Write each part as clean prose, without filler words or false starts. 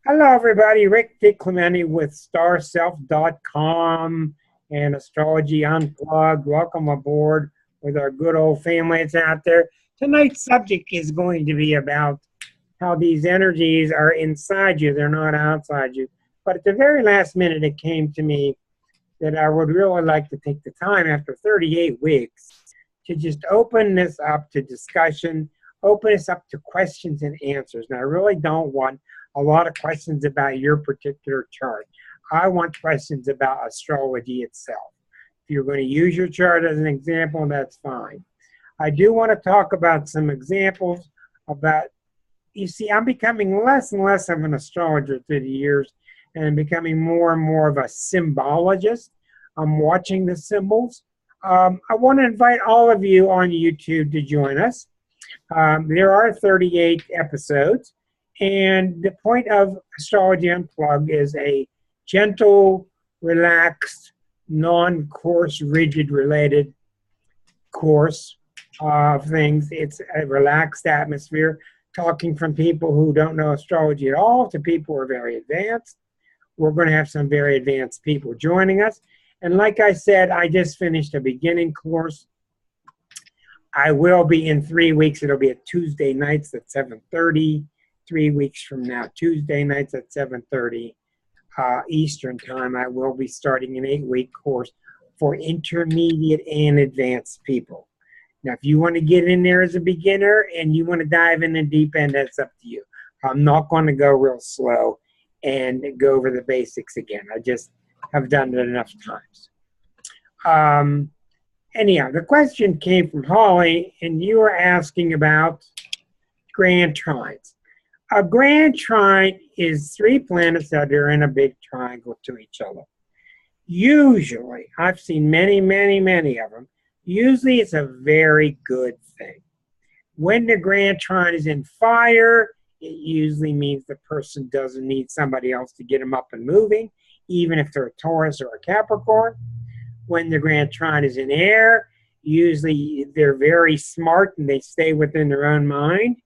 Hello, everybody. Rick DiClemente with StarSelf.com and Astrology Unplugged. Welcome aboard with our good old families out there. Tonight's subject is going to be about how these energies are inside you. They're not outside you. But at the very last minute, it came to me that I would really like to take the time after 38 weeks to just open this up to discussion, open this up to questions and answers. And I really don't want a lot of questions about your particular chart. I want questions about astrology itself. If you're going to use your chart as an example, that's fine. I do want to talk about some examples about, you see, I'm becoming less and less of an astrologer through the years, and I'm becoming more and more of a symbologist. I'm watching the symbols. I want to invite all of you on YouTube to join us. There are 38 episodes. And the point of Astrology Unplugged is a gentle, relaxed, non-course, rigid-related course of things. It's a relaxed atmosphere, talking from people who don't know astrology at all to people who are very advanced. We're going to have some very advanced people joining us. And like I said, I just finished a beginning course. I will be in 3 weeks. It'll be at Tuesday nights at 7:30. 3 weeks from now, Tuesday nights at 7:30 Eastern time, I will be starting an 8-week course for intermediate and advanced people. Now, if you want to get in there as a beginner and you want to dive in the deep end, that's up to you. I'm not going to go real slow and go over the basics again. I just have done it enough times. Anyhow, the question came from Holly, and you were asking about grand trines. A grand trine is 3 planets that are in a big triangle to each other. Usually, I've seen many of them. Usually, it's a very good thing. When the grand trine is in fire, it usually means the person doesn't need somebody else to get them up and moving, even if they're a Taurus or a Capricorn. When the grand trine is in air, usually they're very smart and they stay within their own mind,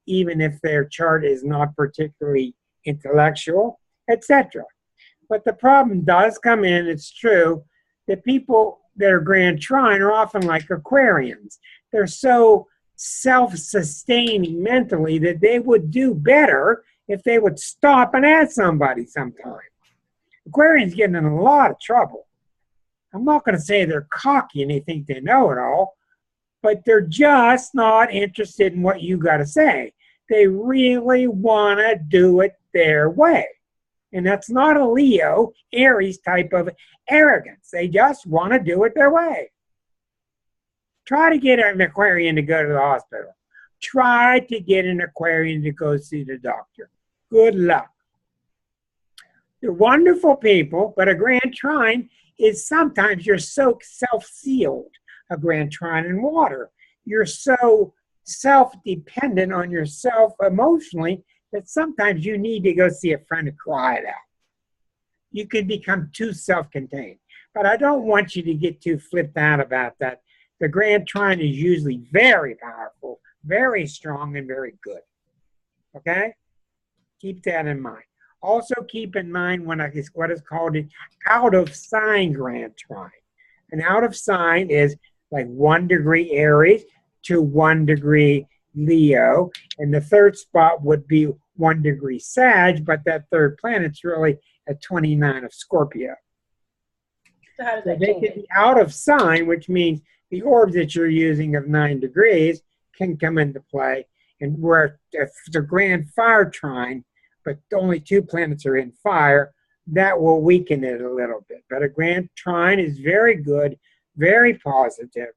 even if their chart is not particularly intellectual, etc. But the problem does come in, it's true, that people that are grand trine are often like Aquarians. They're so self-sustaining mentally that they would do better if they would stop and ask somebody sometime. Aquarians get in a lot of trouble. I'm not going to say they're cocky and they think they know it all, but they're just not interested in what you got to say. They really want to do it their way. And that's not a Leo, Aries type of arrogance. They just want to do it their way. Try to get an Aquarian to go to the hospital. Try to get an Aquarian to go see the doctor. Good luck. They're wonderful people, but a grand trine is sometimes you're so self-sealed, a grand trine in water. You're so self-dependent on yourself emotionally that sometimes you need to go see a friend to cry it out. You can become too self-contained. But I don't want you to get too flipped out about that. The grand trine is usually very powerful, very strong, and very good. Okay? Keep that in mind. Also keep in mind what is called an out-of-sign grand trine. An out-of-sign is like 1 degree Aries to 1 degree Leo, and the third spot would be 1 degree Sag, but that third planet's really at 29 of Scorpio. So how does So that they change can be out of sign, which means the orb that you're using of 9 degrees can come into play, and where if the grand fire trine, but only 2 planets are in fire, that will weaken it a little bit. But a grand trine is very good, very positive.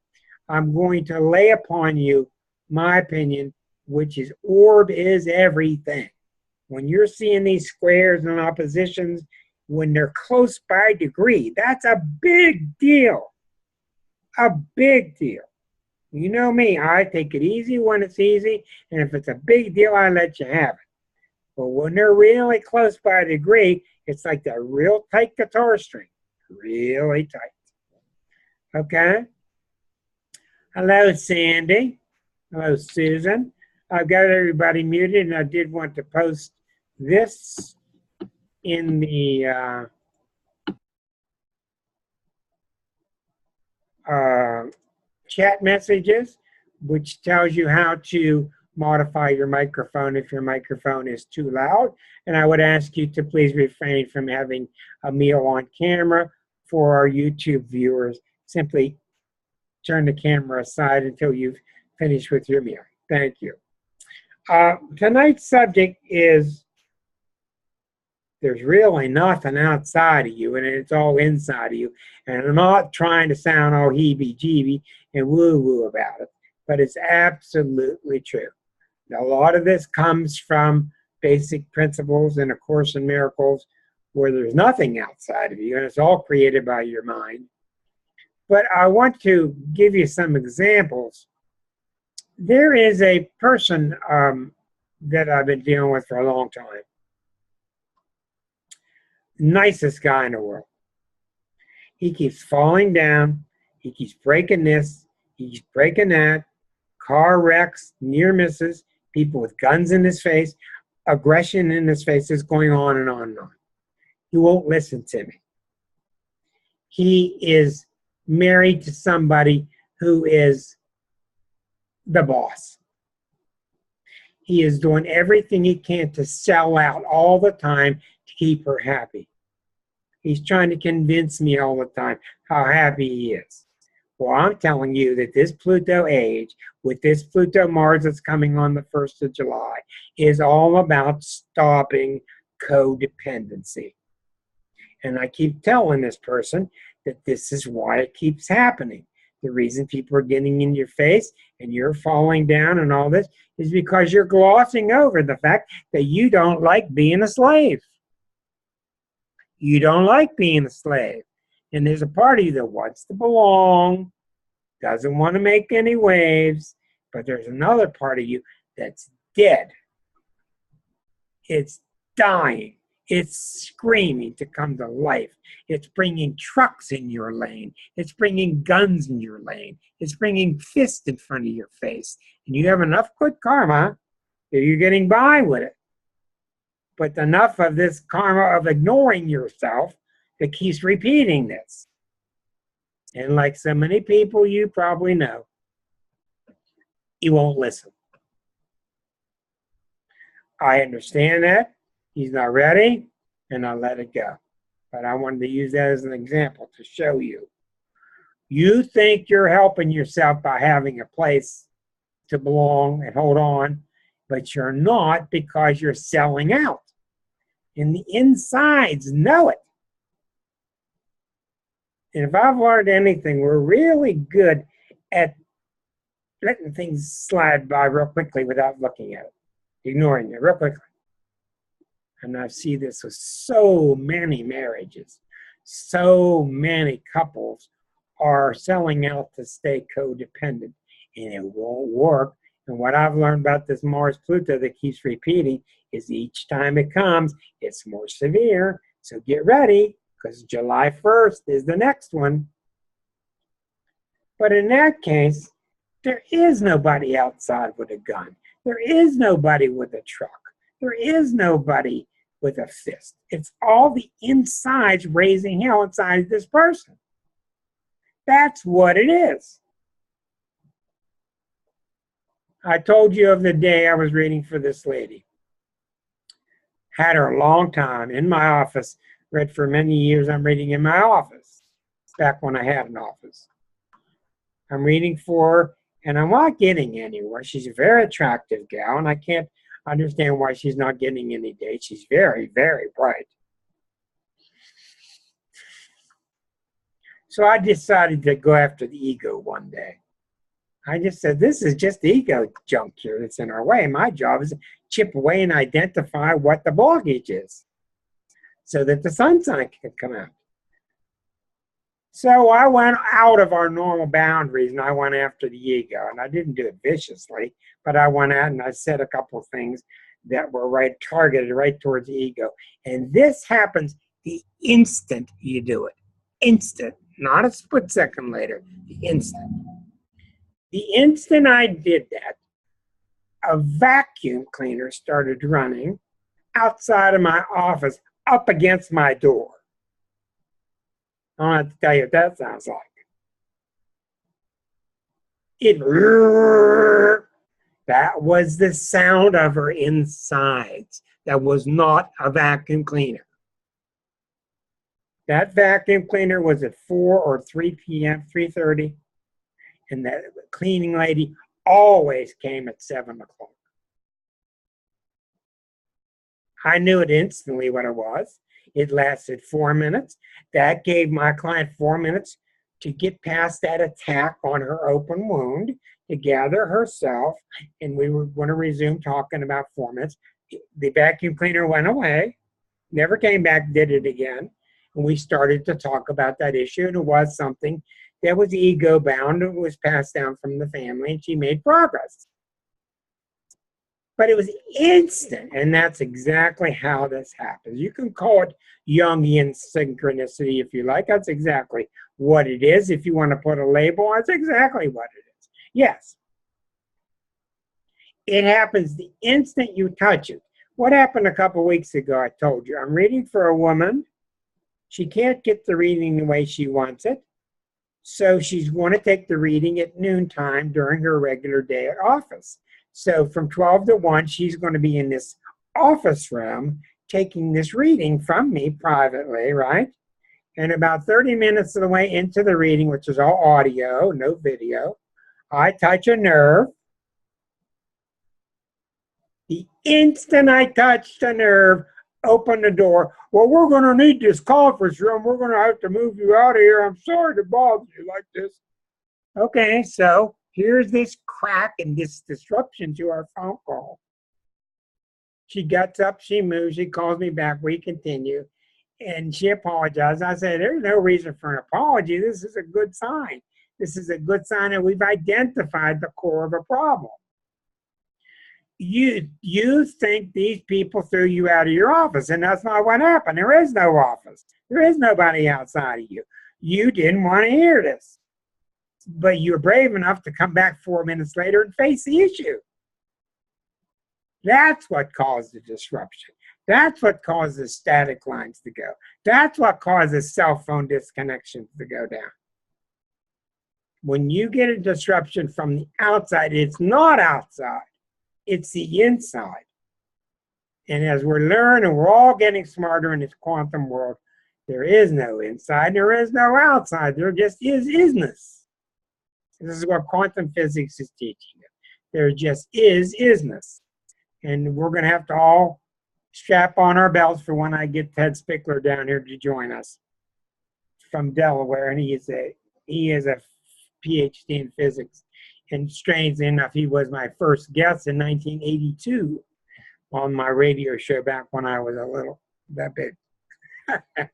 I'm going to lay upon you my opinion, which is orb is everything. When you're seeing these squares and oppositions, when they're close by degree, that's a big deal. A big deal. You know me, I take it easy when it's easy, and if it's a big deal, I let you have it. But when they're really close by a degree, it's like that real tight guitar string. Really tight. Okay? Hello, Sandy. Hello, Susan. I've got everybody muted, and I did want to post this in the chat messages, which tells you how to modify your microphone if your microphone is too loud. And I would ask you to please refrain from having a meal on camera. For our YouTube viewers, simply turn the camera aside until you've finished with your meal. Thank you. Tonight's subject is there's really nothing outside of you, and it's all inside of you. And I'm not trying to sound all heebie-jeebie and woo-woo about it, but it's absolutely true. A lot of this comes from basic principles in A Course in Miracles, where there's nothing outside of you, and it's all created by your mind. But I want to give you some examples. There is a person that I've been dealing with for a long time. Nicest guy in the world. He keeps falling down. He keeps breaking this. He keeps breaking that. Car wrecks, near misses, people with guns in his face, aggression in his face is going on and on and on. He won't listen to me. He is married to somebody who is the boss. He is doing everything he can to sell out all the time to keep her happy. He's trying to convince me all the time how happy he is. Well, I'm telling you that this Pluto age, with this Pluto Mars that's coming on the 1st of July, is all about stopping codependency. And I keep telling this person that this is why it keeps happening. The reason people are getting in your face and you're falling down and all this is because you're glossing over the fact that you don't like being a slave. You don't like being a slave. And there's a part of you that wants to belong, doesn't want to make any waves, but there's another part of you that's dead. It's dying. It's screaming to come to life. It's bringing trucks in your lane. It's bringing guns in your lane. It's bringing fists in front of your face. And you have enough good karma that you're getting by with it. But enough of this karma of ignoring yourself that keeps repeating this. And like so many people you probably know, he won't listen. I understand that. He's not ready, and I let it go. But I wanted to use that as an example to show you. You think you're helping yourself by having a place to belong and hold on, but you're not, because you're selling out. And the insides know it. And if I've learned anything, we're really good at letting things slide by real quickly without looking at it, ignoring it real quickly. And I see this with so many marriages. So many couples are selling out to stay codependent, and it won't work. And what I've learned about this Mars-Pluto that keeps repeating is each time it comes, it's more severe. So get ready, because July 1st is the next one. But in that case, there is nobody outside with a gun. There is nobody with a truck. There is nobody with a fist. It's all the insides raising hell inside this person. That's what it is. I told you of the day I was reading for this lady. Had her a long time in my office. Read for many years. I'm reading in my office. Back when I had an office. I'm reading for her, and I'm not getting anywhere. She's a very attractive gal, and I can't understand why she's not getting any dates. She's very, very bright. So I decided to go after the ego one day. I just said, this is just ego junk here that's in our way. My job is to chip away and identify what the blockage is so that the sunshine can come out. So I went out of our normal boundaries and I went after the ego. And I didn't do it viciously, but I went out and I said a couple of things that were targeted right towards the ego. And this happens the instant you do it. Instant, not a split second later, the instant. The instant I did that, a vacuum cleaner started running outside of my office up against my door. I don't have to tell you what that sounds like. That was the sound of her insides. That was not a vacuum cleaner. That vacuum cleaner was at 4 or 3 p.m., 3:30, and that cleaning lady always came at 7 o'clock. I knew it instantly what it was. It lasted 4 minutes. That gave my client 4 minutes to get past that attack on her open wound, to gather herself, and we were going to resume talking about 4 minutes. The vacuum cleaner went away, never came back, did it again, and we started to talk about that issue, and it was something that was ego-bound. It was passed down from the family, and she made progress. But it was instant, and that's exactly how this happens. You can call it Jungian synchronicity if you like. That's exactly what it is. If you want to put a label, that's exactly what it is. Yes. It happens the instant you touch it. What happened a couple weeks ago, I told you. I'm reading for a woman. She can't get the reading the way she wants it. So she's going to take the reading at noontime during her regular day at office. So from 12 to 1, she's going to be in this office room taking this reading from me privately, right? And about 30 minutes of the way into the reading, which is all audio, no video, I touch a nerve. The instant I touched the nerve, open the door. Well, we're going to need this conference room. We're going to have to move you out of here. I'm sorry to bother you like this. Okay, so here's this crack and this disruption to our phone call. She gets up, she moves, she calls me back, we continue, and she apologized. I said, there's no reason for an apology. This is a good sign. This is a good sign that we've identified the core of a problem. You think these people threw you out of your office, and that's not what happened. There is no office. There is nobody outside of you. You didn't want to hear this. But you're brave enough to come back 4 minutes later and face the issue. That's what caused the disruption. That's what causes static lines to go. That's what causes cell phone disconnections to go down. When you get a disruption from the outside, it's not outside. It's the inside. And as we're learning, we're all getting smarter in this quantum world. There is no inside. There is no outside. There just is isness. This is what quantum physics is teaching us. There just is isness. And we're going to have to all strap on our belts for when I get Ted Spickler down here to join us from Delaware. And he is a PhD in physics. And strangely enough, he was my first guest in 1982 on my radio show back when I was that big. Does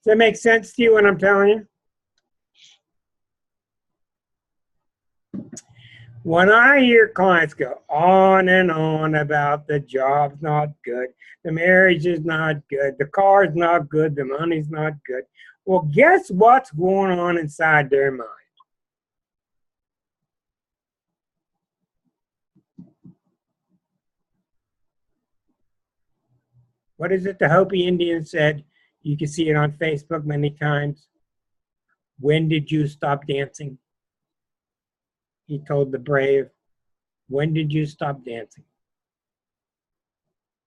that make sense to you what I'm telling you? When I hear clients go on and on about the job's not good, the marriage is not good, the car's not good, the money's not good, well, guess what's going on inside their mind? What is it the Hopi Indian said? You can see it on Facebook many times. When did you stop dancing? He told the brave, when did you stop dancing?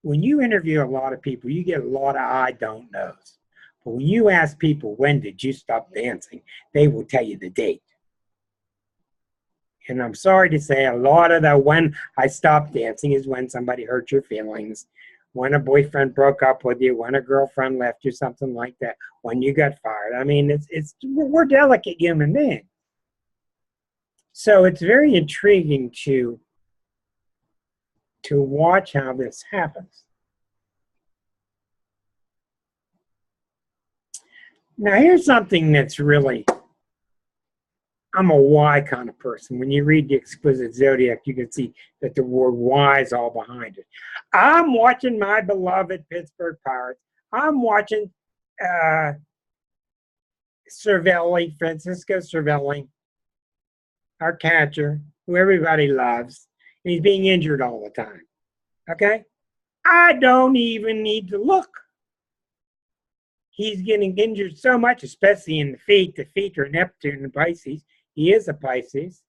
When you interview a lot of people, you get a lot of I don't knows. But when you ask people, when did you stop dancing? They will tell you the date. And I'm sorry to say, a lot of the when I stopped dancing is when somebody hurt your feelings, when a boyfriend broke up with you, when a girlfriend left you, something like that, when you got fired. I mean, we're delicate human beings. So it's very intriguing to watch how this happens. Now, here's something that's really, I'm a why kind of person. When you read the Exquisite Zodiac, you can see that the word why is all behind it. I'm watching my beloved Pittsburgh Pirates. I'm watching Cervelli, Francisco Cervelli, our catcher, who everybody loves, and he's being injured all the time. Okay? I don't even need to look. He's getting injured so much, especially in the feet. The feet are Neptune and Pisces. He is a Pisces.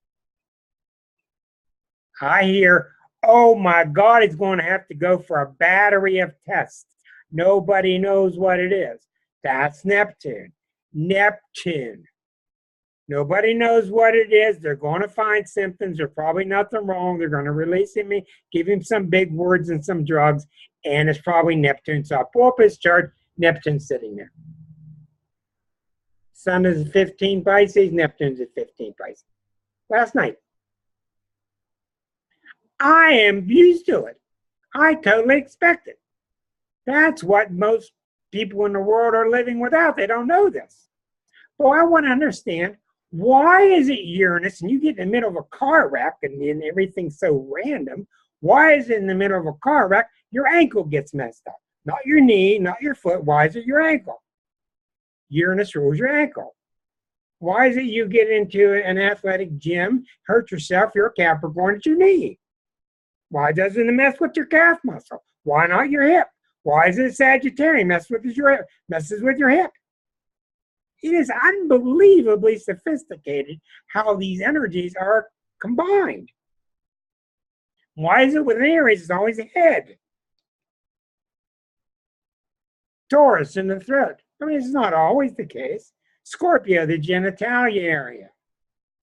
I hear, oh my God, he's going to have to go for a battery of tests. Nobody knows what it is. That's Neptune. Neptune. Nobody knows what it is. They're going to find symptoms. There's probably nothing wrong. They're going to release him, give him some big words and some drugs, and it's probably Neptune. So I'll pull up his chart. Neptune's sitting there. Sun is at 15 Pisces. Neptune's at 15 Pisces. Last night. I am used to it. I totally expect it. That's what most people in the world are living without. They don't know this. Well, I want to understand, why is it Uranus and you get in the middle of a car wreck and everything's so random? Why is it in the middle of a car wreck, your ankle gets messed up? Not your knee, not your foot. Why is it your ankle? Uranus rules your ankle. Why is it you get into an athletic gym, hurt yourself, you're a Capricorn, it's your knee? Why doesn't it mess with your calf muscle? Why not your hip? Why is it Sagittarius messes with your hip? It is unbelievably sophisticated how these energies are combined. Why is it with Aries it's always a head? Taurus in the throat. I mean, it's not always the case. Scorpio, the genitalia area.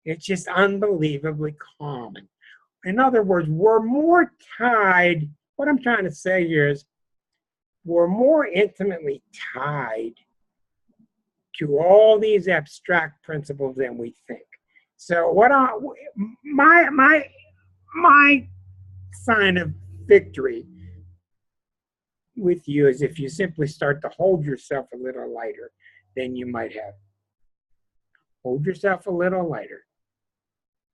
It's just unbelievably common. In other words, we're more tied. What I'm trying to say here is we're more intimately tied to all these abstract principles than we think. So my sign of victory with you is if you simply start to hold yourself a little lighter than you might have. Hold yourself a little lighter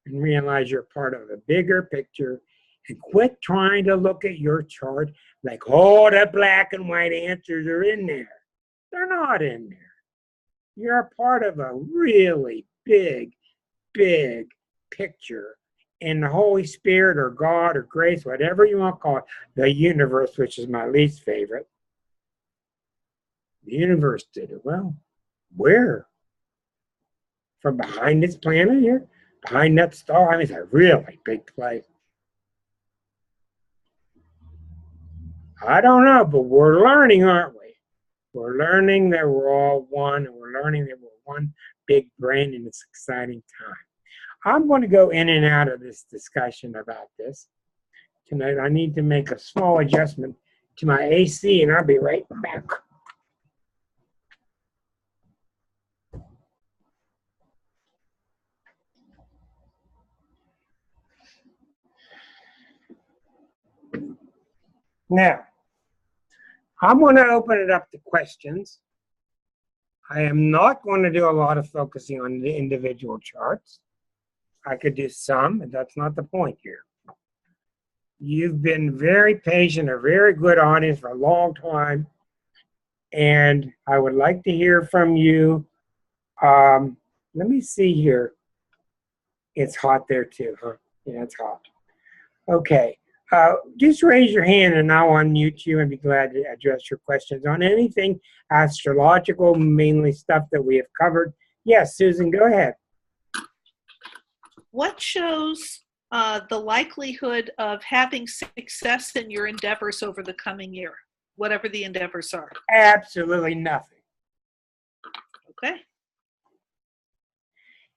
and realize you're part of a bigger picture, and quit trying to look at your chart like, oh, the black and white answers are in there. They're not in there. You're a part of a really big, big picture. And the Holy Spirit or God or grace, whatever you want to call it, the universe, which is my least favorite. The universe did it. Well, where? From behind this planet here? Behind that star? I mean, it's a really big place. I don't know, but we're learning, aren't we? We're learning that we're all one, and we're learning that we're one big brain, and it's an exciting time. I'm going to go in and out of this discussion about this. Tonight, I need to make a small adjustment to my AC, and I'll be right back. Now, I'm going to open it up to questions. I am not going to do a lot of focusing on the individual charts. I could do some, but that's not the point here. You've been very patient, a very good audience for a long time, and I would like to hear from you. Let me see here. It's hot there too, huh? Yeah, it's hot. Okay. Just raise your hand and I'll unmute you and be glad to address your questions on anything astrological, mainly stuff that we have covered. Yes, Susan, go ahead. What shows the likelihood of having success in your endeavors over the coming year, whatever the endeavors are? Absolutely nothing. Okay.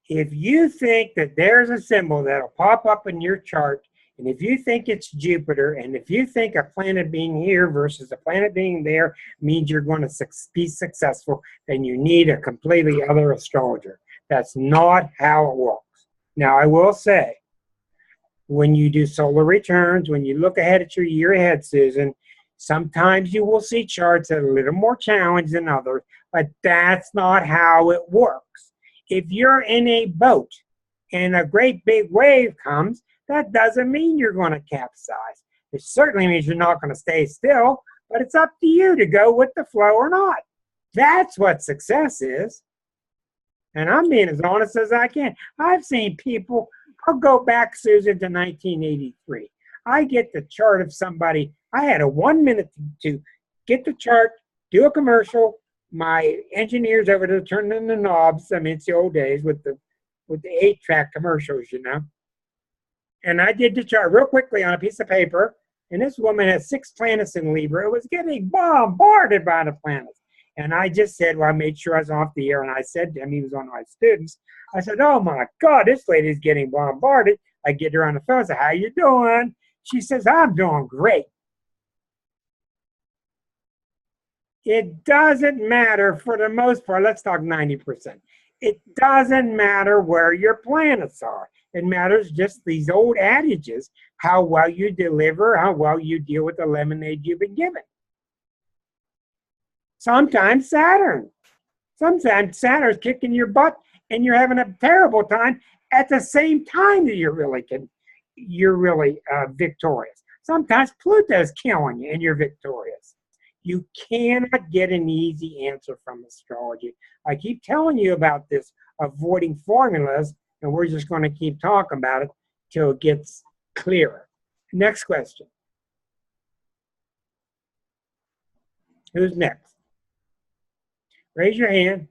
If you think that there's a symbol that'll pop up in your chart, and if you think it's Jupiter, and if you think a planet being here versus a planet being there means you're going to be successful, then you need a completely other astrologer. That's not how it works. Now, I will say, when you do solar returns, when you look ahead at your year ahead, Susan, sometimes you will see charts that are a little more challenged than others, but that's not how it works. If you're in a boat and a great big wave comes, that doesn't mean you're going to capsize. It certainly means you're not going to stay still, but it's up to you to go with the flow or not. That's what success is. And I'm being as honest as I can. I've seen people, I'll go back, Susan, to 1983. I get the chart of somebody. I had a 1 minute to get the chart, do a commercial. My engineers over there turning the knobs. I mean, it's the old days with the 8-track commercials, you know. And I did the chart real quickly on a piece of paper. And this woman has 6 planets in Libra. It was getting bombarded by the planets. And I just said, well, I made sure I was off the air. And I said to him, he was one of my students, I said, oh my God, this lady's getting bombarded. I get her on the phone. I said, how you doing? She says, I'm doing great. It doesn't matter for the most part. Let's talk 90%. It doesn't matter where your planets are. It matters just these old adages, how well you deliver, how well you deal with the lemonade you've been given. Sometimes Saturn. Sometimes Saturn's kicking your butt and you're having a terrible time at the same time that you're really victorious. Sometimes Pluto's killing you and you're victorious. You cannot get an easy answer from astrology. I keep telling you about this, avoiding formulas, and we're just going to keep talking about it till it gets clearer. Next question. Who's next? Raise your hand.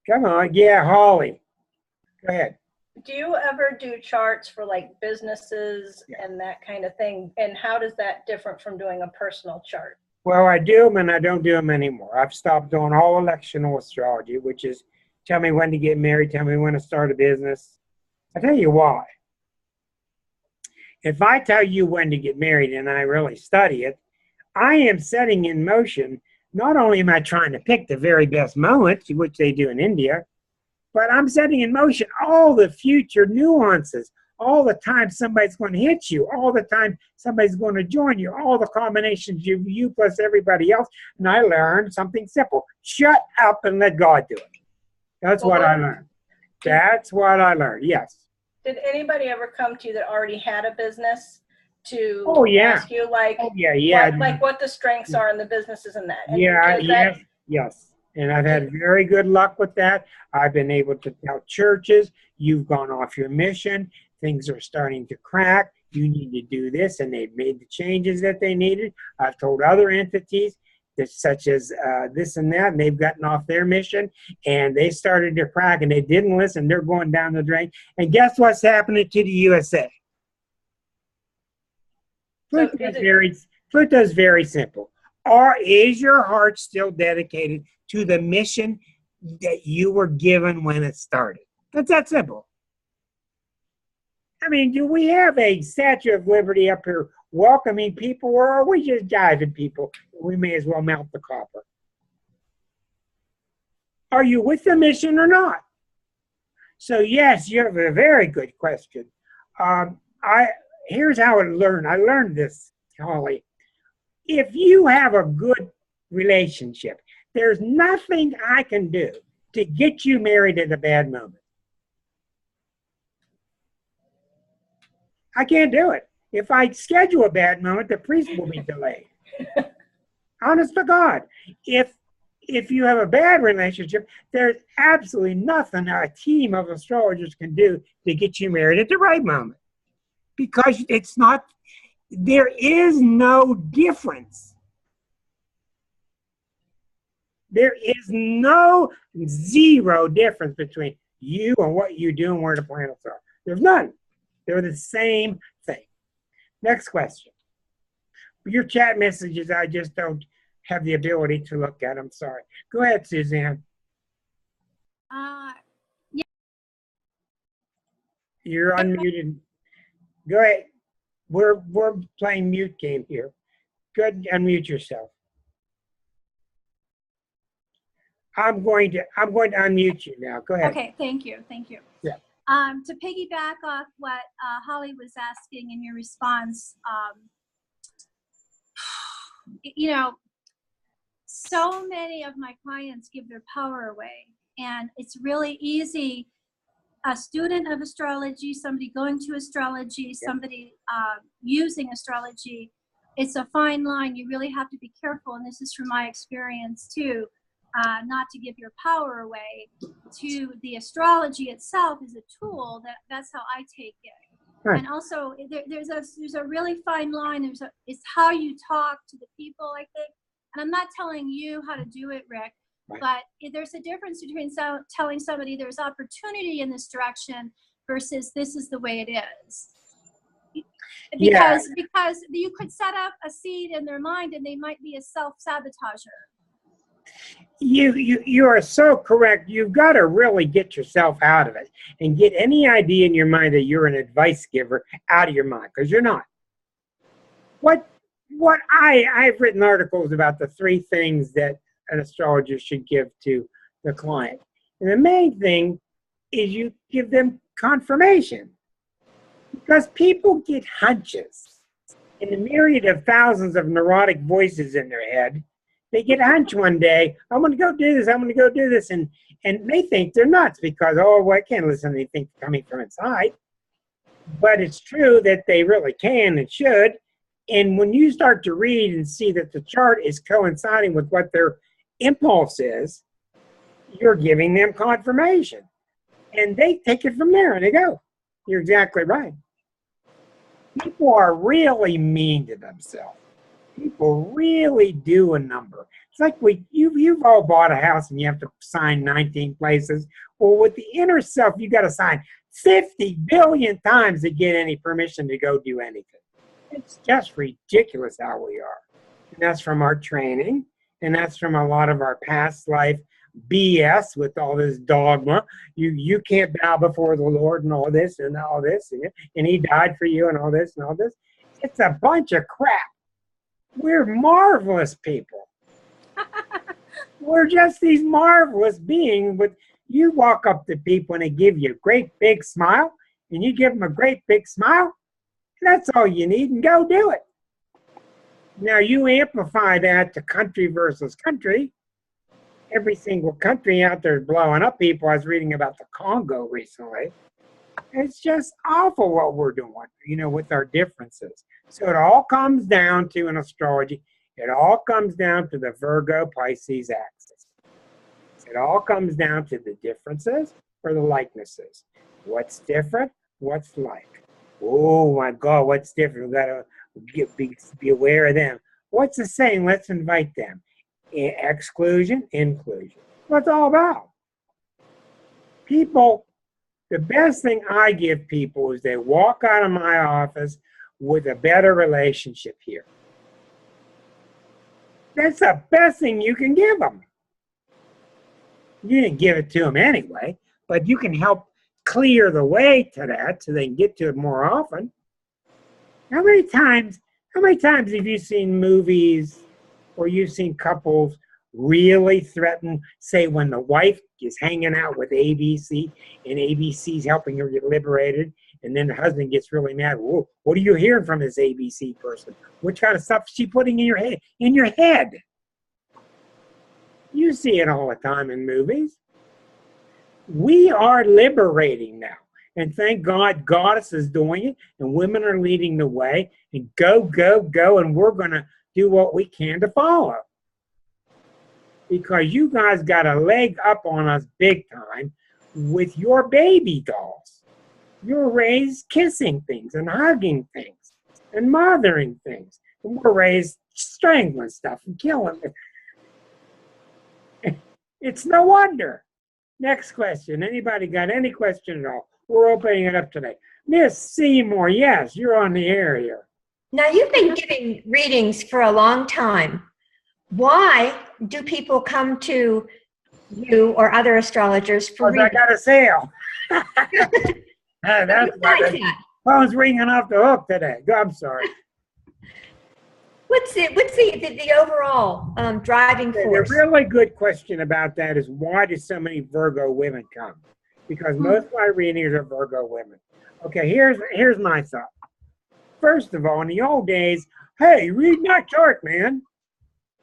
Come on. Yeah, Holly. Go ahead. Do you ever do charts for like businesses and that kind of thing? And how does that differ from doing a personal chart? Well, I do them and I don't do them anymore. I've stopped doing all electional astrology, which is tell me when to get married, tell me when to start a business. I'll tell you why. If I tell you when to get married and I really study it, I am setting in motion, not only am I trying to pick the very best moment, which they do in India, but I'm setting in motion all the future nuances, all the time somebody's going to hit you, all the time somebody's going to join you, all the combinations you plus everybody else. And I learned something simple. Shut up and let God do it. That's what I learned. That's what I learned, yes. Did anybody ever come to you that already had a business to ask you like, like what the strengths are in the businesses and that? And yes. And I've had very good luck with that. I've been able to tell churches, you've gone off your mission, things are starting to crack, you need to do this, and they've made the changes that they needed. I've told other entities, such as this and that, and they've gotten off their mission, and they started to crack, and they didn't listen. They're going down the drain. And guess what's happening to the USA? Pluto's very simple. Is your heart still dedicated to the mission that you were given when it started? That's that simple. I mean, do we have a Statue of Liberty up here welcoming people, or are we just jiving people? We may as well melt the copper. Are you with the mission or not? So yes, you have a very good question. Here's how I learned. I learned this, Holly. If you have a good relationship, there's nothing I can do to get you married at a bad moment. I can't do it. If I schedule a bad moment, the priest will be delayed. Honest to God. If you have a bad relationship, there's absolutely nothing a team of astrologers can do to get you married at the right moment. Because it's not, there is no difference. There is zero difference between you and what you do and where the planets are. There's none. They're the same thing. Next question. Your chat messages, I just don't have the ability to look at. I'm sorry. Go ahead, Suzanne. Yeah. You're unmuted. Go ahead. We're playing mute game here. Go ahead and unmute yourself. I'm going to unmute you now. Go ahead. Okay, thank you. Yeah. To piggyback off what Holly was asking in your response, you know, so many of my clients give their power away, and it's really easy. A student of astrology, somebody going to astrology, somebody using astrology, it's a fine line. You really have to be careful, and this is from my experience too, not to give your power away to the astrology itself is a tool. That's how I take it. Right. And also, there's a really fine line. It's how you talk to the people, I think. And I'm not telling you how to do it, Rick, right. but there's a difference between telling somebody there's opportunity in this direction versus this is the way it is. Because you could set up a seed in their mind and they might be a self-sabotager. You are so correct. You've got to really get yourself out of it and get any idea in your mind that you're an advice giver out of your mind, because you're not. I've written articles about the 3 things that an astrologer should give to the client. And the main thing is you give them confirmation, because people get hunches. In the myriad of thousands of neurotic voices in their head, they get a hunch one day, I'm going to go do this, I'm going to go do this, and they think they're nuts because, oh, well, I can't listen to anything coming from inside. But it's true that they really can and should. And when you start to read and see that the chart is coinciding with what their impulse is, you're giving them confirmation. And they take it from there and they go, you're exactly right. People are really mean to themselves. People really do a number. It's like you've all bought a house and you have to sign 19 places. Well, with the inner self, you got to sign 50 billion times to get any permission to go do anything. It's just ridiculous how we are. And that's from our training, and that's from a lot of our past life BS with all this dogma. You can't bow before the Lord and all this, and he died for you and all this and all this. It's a bunch of crap. We're marvelous people. We're just these marvelous beings. But you walk up to people and they give you a great big smile, and you give them a great big smile, and that's all you need, and go do it. Now you amplify that to country versus country. Every single country out there is blowing up people. I was reading about the Congo recently. It's just awful what we're doing, with our differences. So it all comes down to, in astrology, it all comes down to the Virgo-Pisces axis. It all comes down to the differences or the likenesses. What's different? What's like? Oh my God, what's different? We've got to be aware of them. What's the same? Let's invite them. Exclusion, inclusion. What's it all about? People, the best thing I give people is they walk out of my office with a better relationship here. That's the best thing you can give them. You didn't give it to them anyway, but you can help clear the way to that so they can get to it more often. How many times have you seen movies or you've seen couples really threaten, say when the wife is hanging out with ABC and ABC's helping her get liberated, and then the husband gets really mad. Whoa, what are you hearing from this ABC person? What kind of stuff is she putting in your head? You see it all the time in movies. We are liberating now. And thank God, Goddess is doing it, and women are leading the way. And go, go, go, and we're going to do what we can to follow. Because you guys got a leg up on us big time with your baby dolls. You're raised kissing things and hugging things and mothering things. And we're raised strangling stuff and killing it. It's no wonder. Next question. Anybody got any question at all? We're opening it up today. Miss Seymour, yes, you're on the air here. Now, you've been giving readings for a long time. Why do people come to you or other astrologers for readings? I got a sale. That's why the phone's ringing off the hook today. I'm sorry. What's the overall driving force? The really good question about that is, why do so many Virgo women come? Because most of my readings are Virgo women. Okay, here's my thought. First of all, in the old days, hey, read my chart, man.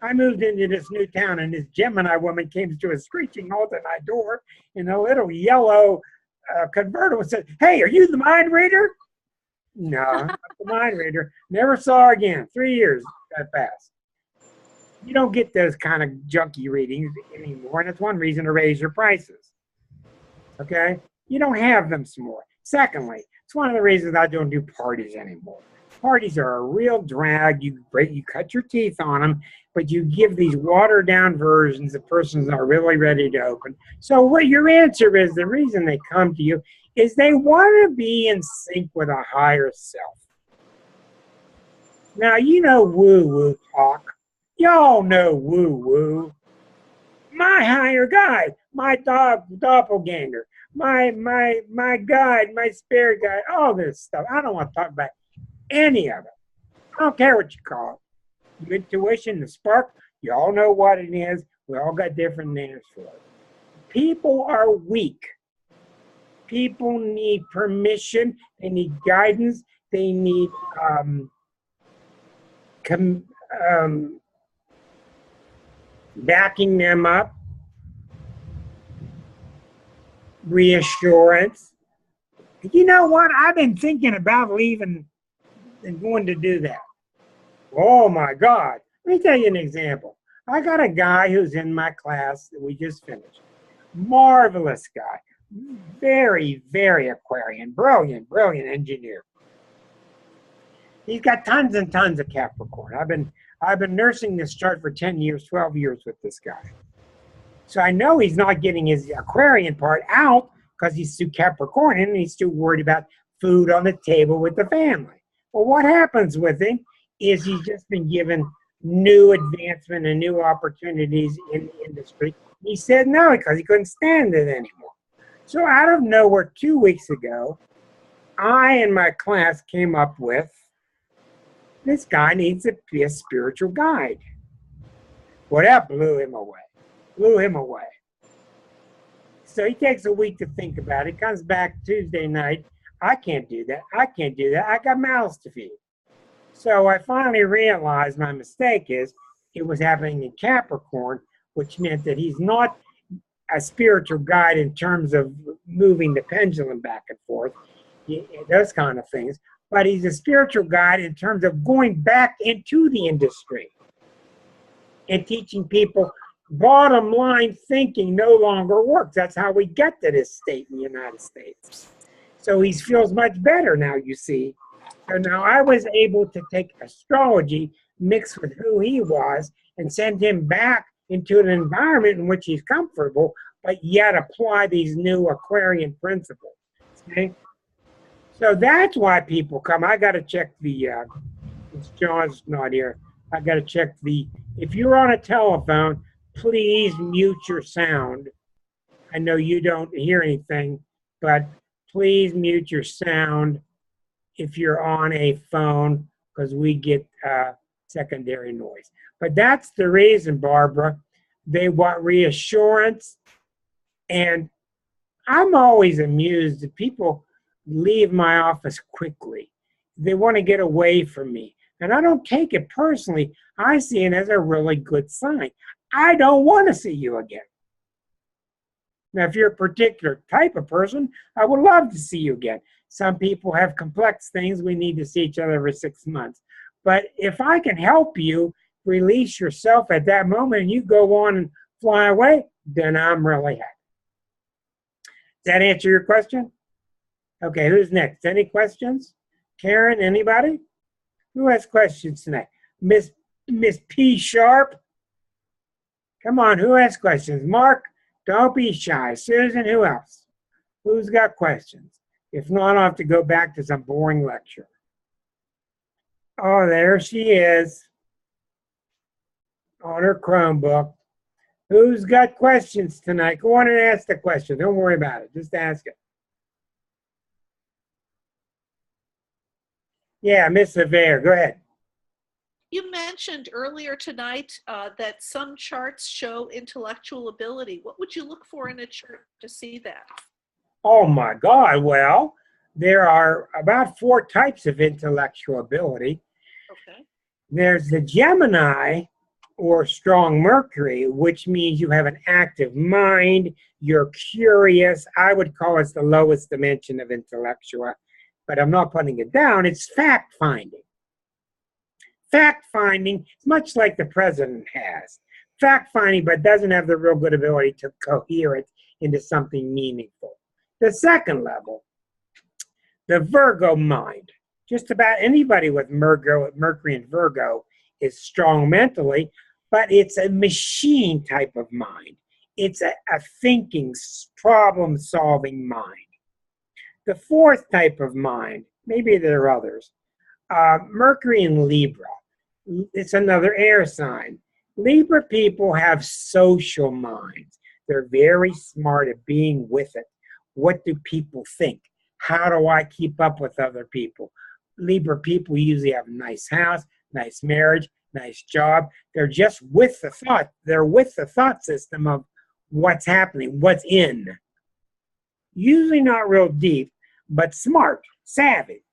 I moved into this new town, and this Gemini woman came to a screeching halt at my door in a little yellow convertible and said, hey, are you the mind reader? No, I'm not the mind reader. Never saw her again. 3 years got past. You don't get those kind of junky readings anymore, and it's one reason to raise your prices. Okay? You don't have them some more. Secondly, It's one of the reasons I don't do parties anymore. Parties are a real drag. You cut your teeth on them, but you give these watered down versions the person's not really ready to open. So what your answer is, the reason they come to you is they want to be in sync with a higher self. Now, you know woo-woo talk. Y'all know woo-woo. My higher guide, my doppelganger, my guide, my spirit guide, all this stuff. I don't want to talk about any of it. I don't care what you call it. Your intuition, the spark, you all know what it is. We all got different names for it. People are weak. People need permission. They need guidance. They need backing them up, reassurance. You know what? I've been thinking about leaving and going to do that. Oh my God. Let me tell you an example. I got a guy who's in my class that we just finished. Marvelous guy. Very, very Aquarian. Brilliant engineer. He's got tons and tons of Capricorn. I've been nursing this chart for 10 years, 12 years with this guy. So I know he's not getting his Aquarian part out because he's too Capricornian and he's too worried about food on the table with the family. Well, what happens with him is he's just been given new advancement and new opportunities in the industry. He said no because he couldn't stand it anymore. So out of nowhere, 2 weeks ago, I and my class came up with, this guy needs to be a spiritual guide. Well, that blew him away. So he takes a week to think about it, comes back Tuesday night. I can't do that. I got mouths to feed. So I finally realized my mistake is it was happening in Capricorn, which meant that he's not a spiritual guide in terms of moving the pendulum back and forth, those kind of things. But he's a spiritual guide in terms of going back into the industry and teaching people bottom line thinking no longer works. That's how we get to this state in the United States. So he feels much better now, you see. So now I was able to take astrology mixed with who he was and send him back into an environment in which he's comfortable, but yet apply these new Aquarian principles. Okay? So that's why people come. I got to check the, John's not here. I got to check if you're on a telephone, please mute your sound. I know you don't hear anything, but please mute your sound if you're on a phone because we get secondary noise. But that's the reason, Barbara. They want reassurance. And I'm always amused that people leave my office quickly. They want to get away from me. And I don't take it personally. I see it as a really good sign. I don't want to see you again. Now, if you're a particular type of person, I would love to see you again. Some people have complex things. We need to see each other every 6 months. But if I can help you release yourself at that moment and you go on and fly away, then I'm really happy. Does that answer your question? Okay, who's next? Any questions? Karen, anybody? Who has questions tonight? Miss P. Sharp? Come on, who has questions? Mark, don't be shy. Susan, who else? Who's got questions? If not, I'll have to go back to some boring lecture. Oh, there she is on her Chromebook. Who's got questions tonight? Go on and ask the question. Don't worry about it. Just ask it. Yeah, Miss Severe, go ahead. You mentioned earlier tonight that some charts show intellectual ability. What would you look for in a chart to see that? Oh my God, well, there are about 4 types of intellectual ability. Okay. There's the Gemini or strong Mercury, which means you have an active mind, you're curious. I would call it the lowest dimension of intellectual, but I'm not putting it down. It's fact-finding. Fact-finding, much like the president has. Fact-finding, but doesn't have the real good ability to cohere it into something meaningful. The second level, The Virgo mind. Just about anybody with Mercury and Virgo is strong mentally, but it's a machine type of mind. It's a thinking, problem-solving mind. The fourth type of mind, maybe there are others, Mercury in Libra. It's another air sign. Libra people have social minds. They're very smart at being with it. What do people think? How do I keep up with other people? Libra people usually have a nice house, nice marriage, nice job. They're just with the thought. They're with the thought system of what's happening, what's in. Usually not real deep, but smart, savvy.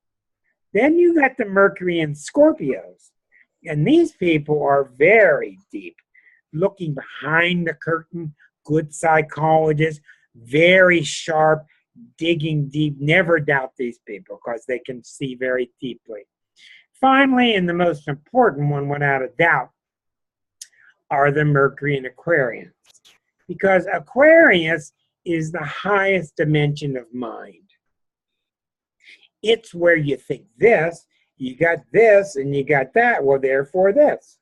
Then you got the Mercury in Scorpios. And these people are very deep, looking behind the curtain, good psychologists, very sharp, digging deep. Never doubt these people because they can see very deeply. Finally, and the most important one, without a doubt, are the Mercury in Aquarius. Because Aquarius is the highest dimension of mind. It's where you think this, you got this, and you got that. Well, therefore this.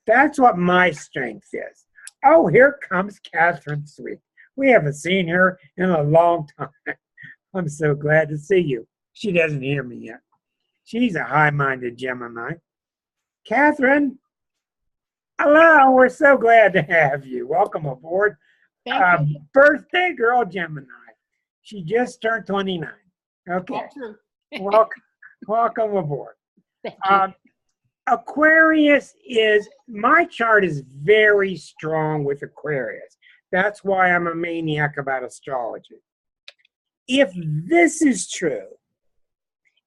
That's what my strength is. Oh, here comes Catherine Sweet. We haven't seen her in a long time. I'm so glad to see you. She doesn't hear me yet. She's a high-minded Gemini. Catherine, hello. We're so glad to have you. Welcome aboard. Thank you. Birthday girl Gemini. She just turned 29. Okay. Welcome aboard. Thank you. Aquarius is, my chart is very strong with Aquarius. That's why I'm a maniac about astrology. If this is true,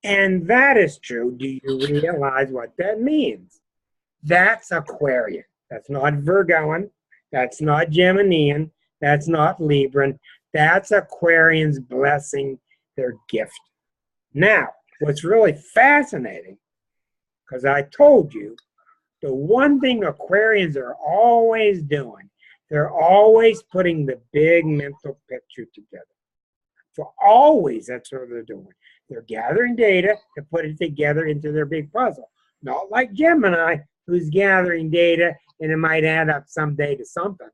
and that is true, do you realize what that means? That's Aquarian. That's not Virgoan. That's not Geminian. That's not Libran. That's Aquarians blessing their gift. Now, what's really fascinating, because I told you, the one thing Aquarians are always doing, they're always putting the big mental picture together. For always, that's what they're doing. They're gathering data to put it together into their big puzzle. Not like Gemini, who's gathering data and it might add up someday to something.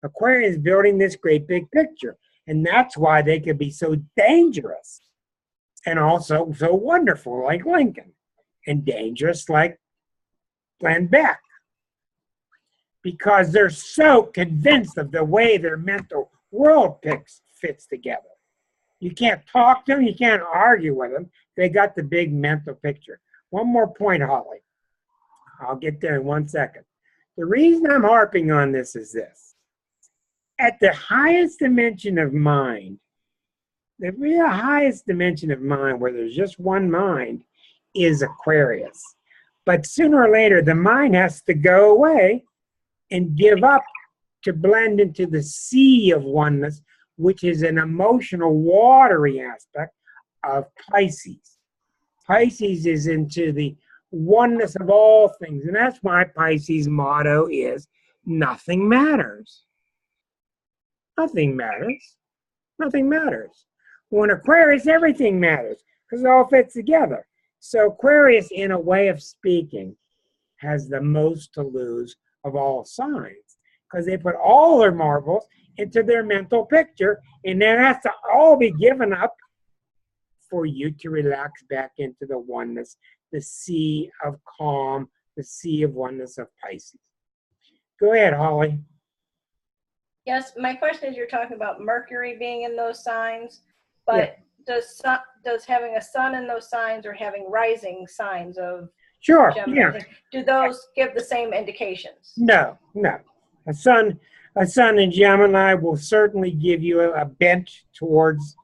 Aquarian is building this great big picture, and that's why they can be so dangerous and also so wonderful like Lincoln, and dangerous like Glenn Beck, because they're so convinced of the way their mental world fits together. You can't talk to them, you can't argue with them. They got the big mental picture. One more point, Holly. I'll get there in 1 second. The reason I'm harping on this is this. At the highest dimension of mind, the real highest dimension of mind, where there's just one mind, is Aquarius. But sooner or later, the mind has to go away and give up to blend into the sea of oneness, which is an emotional, watery aspect of Pisces. Pisces is into the oneness of all things, and that's why Pisces' motto is, nothing matters. Nothing matters. Nothing matters. Well, in Aquarius, everything matters, because it all fits together. So Aquarius, in a way of speaking, has the most to lose of all signs, because they put all their marbles into their mental picture, and then has to all be given up for you to relax back into the oneness, the sea of calm, the sea of oneness of Pisces. Go ahead, Holly. Yes, my question is, you're talking about Mercury being in those signs, but does having a sun in those signs or having rising signs of Gemini, do those give the same indications? No. A sun in Gemini will certainly give you a bent towards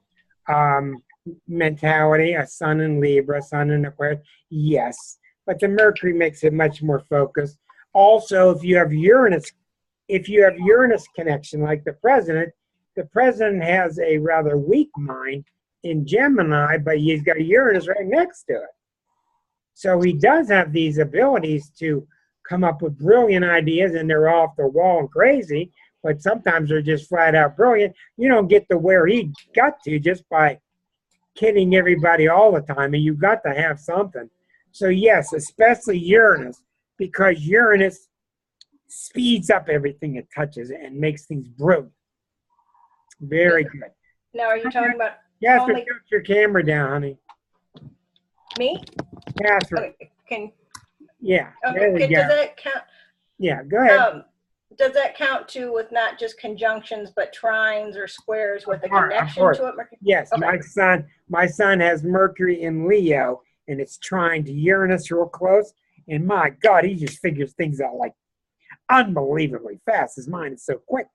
mentality. A sun in Libra, sun in Aquarius, yes. But the Mercury makes it much more focused. Also, if you have Uranus connection like the president has a rather weak mind in Gemini, but he's got Uranus right next to it. So he does have these abilities to come up with brilliant ideas, and they're off the wall and crazy, but sometimes they're just flat out brilliant. You don't get to where he got to just by kidding everybody all the time, and you've got to have something. So yes, especially Uranus, because Uranus speeds up everything it touches and makes things brilliant. Very good. Now, are you talking about Catherine, put your camera down, honey. me? Catherine. Okay, yeah. Okay, there we go. does that count? Yeah, go ahead. Does that count too with not just conjunctions, but trines or squares with a connection to it? Yes, okay. my son has Mercury in Leo, and it's trine to Uranus real close. And my God, he just figures things out like unbelievably fast. His mind is so quick.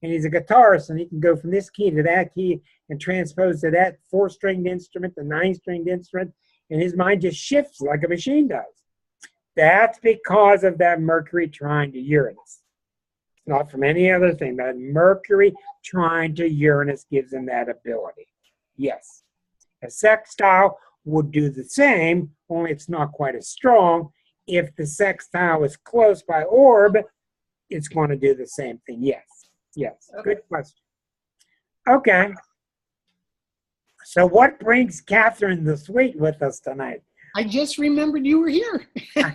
And he's a guitarist, and he can go from this key to that key and transpose to that 4-stringed instrument, the 9-stringed instrument, and his mind just shifts like a machine does. That's because of that Mercury trine to Uranus. It's not from any other thing. That Mercury trine to Uranus gives him that ability. Yes. A sextile would do the same, only it's not quite as strong. If the sextile is close by orb, it's going to do the same thing. Yes. Yes. Okay. Good question. Okay. So what brings Catherine the Sweet with us tonight? I just remembered you were here. I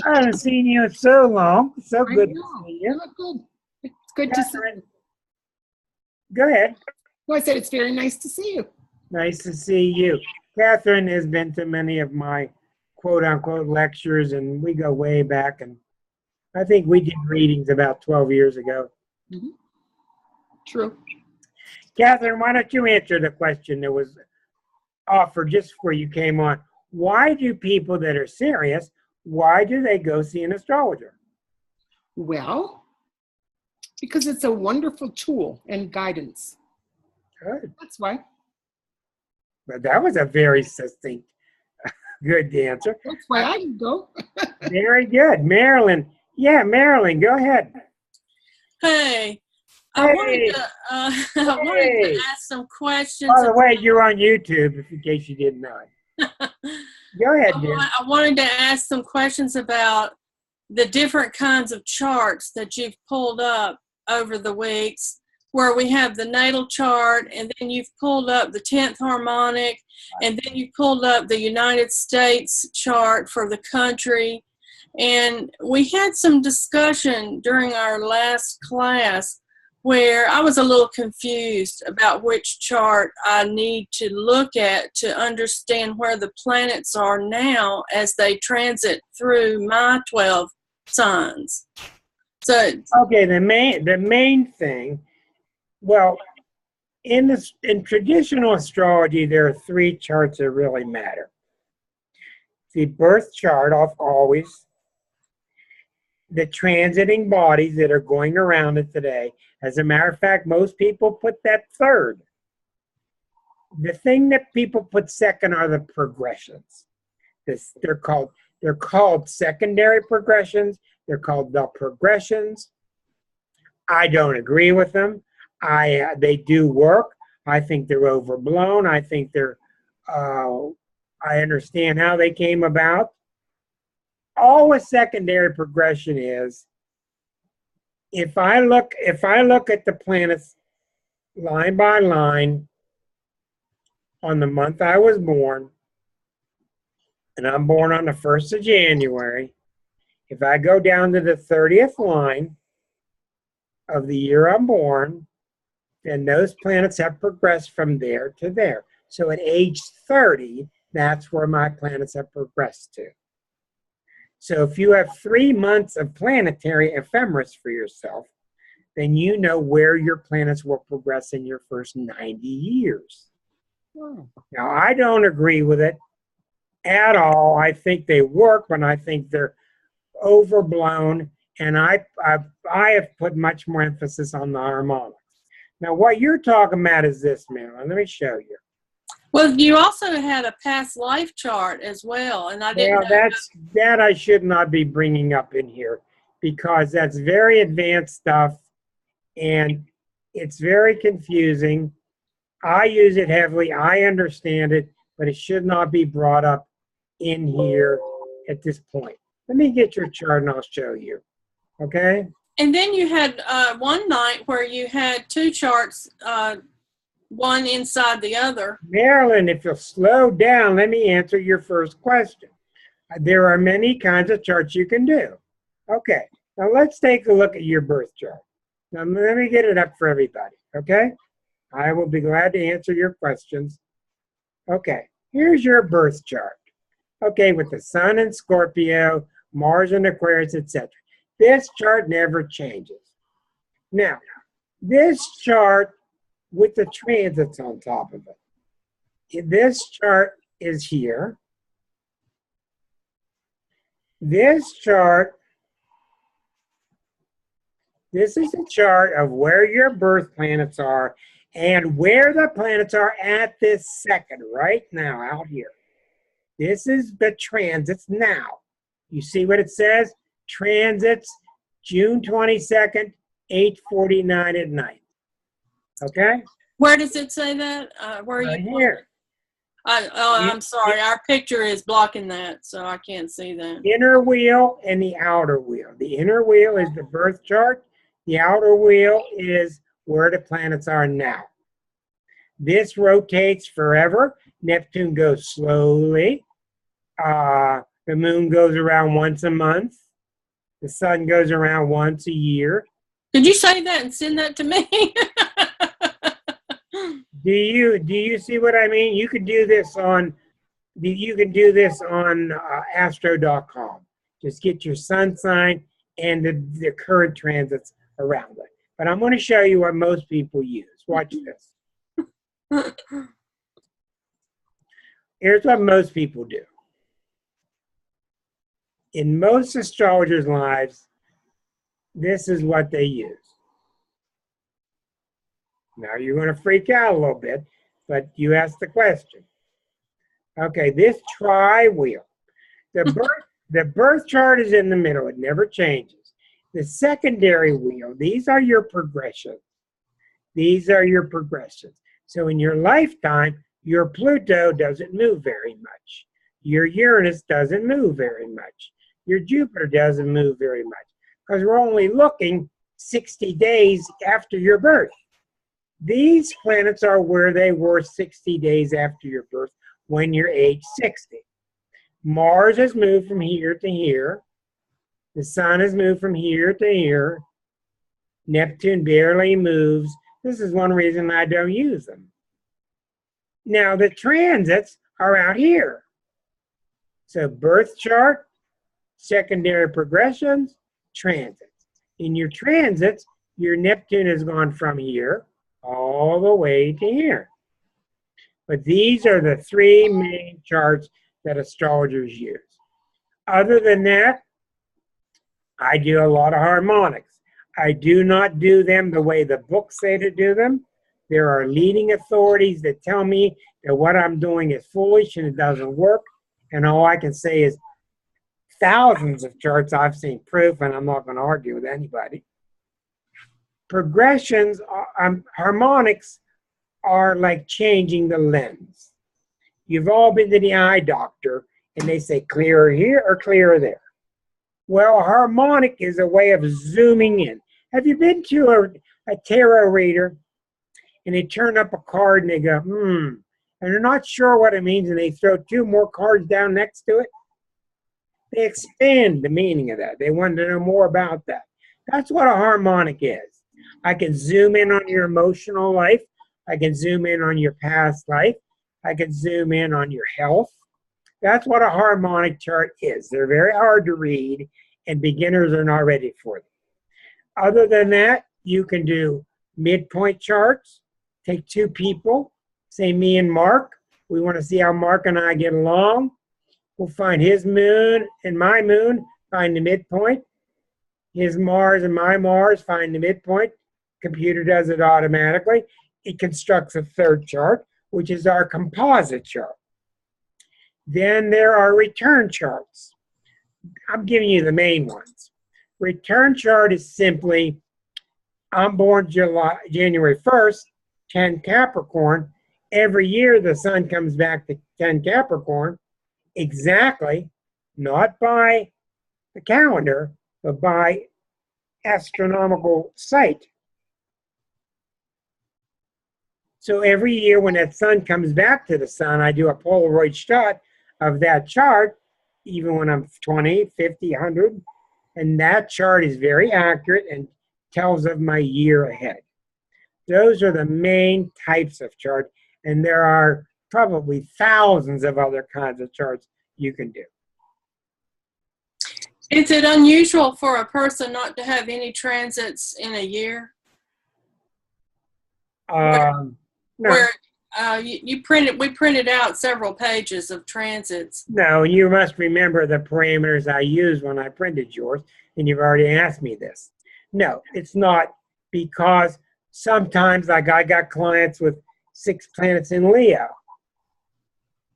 haven't seen you in so long. So good to see you. Good. It's good Catherine, to see you. Go ahead. Well, I said it's very nice to see you. Nice to see you. Catherine has been to many of my quote-unquote lectures, and we go way back. And I think we did readings about 12 years ago. Mm-hmm. True. Catherine, why don't you answer the question that was offered just before you came on? Why do people that are serious, why do they go see an astrologer? Well, because it's a wonderful tool and guidance. Good. That's why. But that was a very succinct, good answer. That's why I go. Very good. Marilyn. Yeah, Marilyn, go ahead. Hey. I wanted to ask some questions. By the way, you're on YouTube, in case you didn't know it. Go ahead, dear. I wanted to ask some questions about the different kinds of charts that you've pulled up over the weeks, where we have the natal chart, and then you've pulled up the 10th harmonic, and then you pulled up the United States chart for the country. And we had some discussion during our last class where I was a little confused about which chart I need to look at to understand where the planets are now as they transit through my 12 signs. So okay, the main thing, well, in traditional astrology, there are 3 charts that really matter. The birth chart, always, the transiting bodies that are going around it today. As a matter of fact, most people put that third. The thing that people put second are the progressions. They're called secondary progressions. They're called the progressions. I don't agree with them. They do work. I think they're overblown. I think I understand how they came about. All a secondary progression is, if I look at the planets line by line on the month I was born, and I'm born on the 1st of January, if I go down to the 30th line of the year I'm born, then those planets have progressed from there to there. So at age 30, that's where my planets have progressed to. So if you have 3 months of planetary ephemeris for yourself, then you know where your planets will progress in your first 90 years. Now, I don't agree with it at all. I think they work, but I think they're overblown, and I have put much more emphasis on the harmonics. Now, what you're talking about is this, Marilyn. Let me show you. Well, you also had a past life chart as well, and I didn't know. That I should not be bringing up in here, because that's very advanced stuff, and it's very confusing. I use it heavily. I understand it, but it should not be brought up in here at this point. Let me get your chart and I'll show you. Okay? And then you had one night where you had 2 charts one inside the other. Marilyn, if you'll slow down, let me answer your first question. There are many kinds of charts you can do. Okay, now let's take a look at your birth chart. Now let me get it up for everybody, okay? I will be glad to answer your questions. Okay, here's your birth chart. Okay, with the sun in Scorpio, Mars in Aquarius, etc. This chart never changes. Now, this chart with the transits on top of it. This chart is here. This chart, this is a chart of where your birth planets are and where the planets are at this second, right now, out here. This is the transits now. You see what it says? Transits, June 22nd, 8:49 at night. Okay? Where does it say that? Where are Right you? here. I'm sorry. Our picture is blocking that, so I can't see that. Inner wheel and the outer wheel. The inner wheel is the birth chart. The outer wheel is where the planets are now. This rotates forever. Neptune goes slowly. The moon goes around once a month. The sun goes around once a year. Did you say that and send that to me? Do you see what I mean? You can do this on astro.com. Just get your sun sign and the current transits around it. But I'm going to show you what most people use. Watch this. Here's what most people do. In most astrologers' lives, this is what they use. Now you're going to freak out a little bit, but you asked the question. Okay, this tri-wheel. The birth chart is in the middle. It never changes. The secondary wheel, these are your progressions. These are your progressions. So in your lifetime, your Pluto doesn't move very much. Your Uranus doesn't move very much. Your Jupiter doesn't move very much because we're only looking 60 days after your birth. These planets are where they were 60 days after your birth when you're age 60. Mars has moved from here to here. The sun has moved from here to here. Neptune barely moves. This is one reason I don't use them. Now the transits are out here. So birth chart, secondary progressions, transits. In your transits, your Neptune has gone from here all the way to here. But these are the three main charts that astrologers use. Other than that, I do a lot of harmonics. I do not do them the way the books say to do them. There are leading authorities that tell me that what I'm doing is foolish and it doesn't work. And all I can say is thousands of charts I've seen proof, and I'm not going to argue with anybody. Progressions, harmonics are like changing the lens. You've all been to the eye doctor and they say clearer here or clearer there. Well, harmonic is a way of zooming in. Have you been to a tarot reader and they turn up a card and they go, and they're not sure what it means and they throw two more cards down next to it? They expand the meaning of that. They want to know more about that. That's what a harmonic is. I can zoom in on your emotional life. I can zoom in on your past life. I can zoom in on your health. That's what a harmonic chart is. They're very hard to read, and beginners are not ready for them. Other than that, you can do midpoint charts. Take two people, say me and Mark. We want to see how Mark and I get along. We'll find his moon and my moon, find the midpoint. His Mars and my Mars, find the midpoint. Computer does it automatically. It constructs a third chart, which is our composite chart. Then there are return charts. I'm giving you the main ones. Return chart is simply, I'm born January 1st, 10 Capricorn. Every year the sun comes back to 10 Capricorn. Exactly, not by the calendar, but by astronomical sight. So every year when that sun comes back to the sun, I do a Polaroid shot of that chart, even when I'm 20, 50, 100. And that chart is very accurate and tells of my year ahead. Those are the main types of charts. And there are probably thousands of other kinds of charts you can do. Is it unusual for a person not to have any transits in a year? No. Where we printed out several pages of transits. No, you must remember the parameters I used when I printed yours, and you've already asked me this. No, it's not, because sometimes, like I got clients with 6 planets in Leo,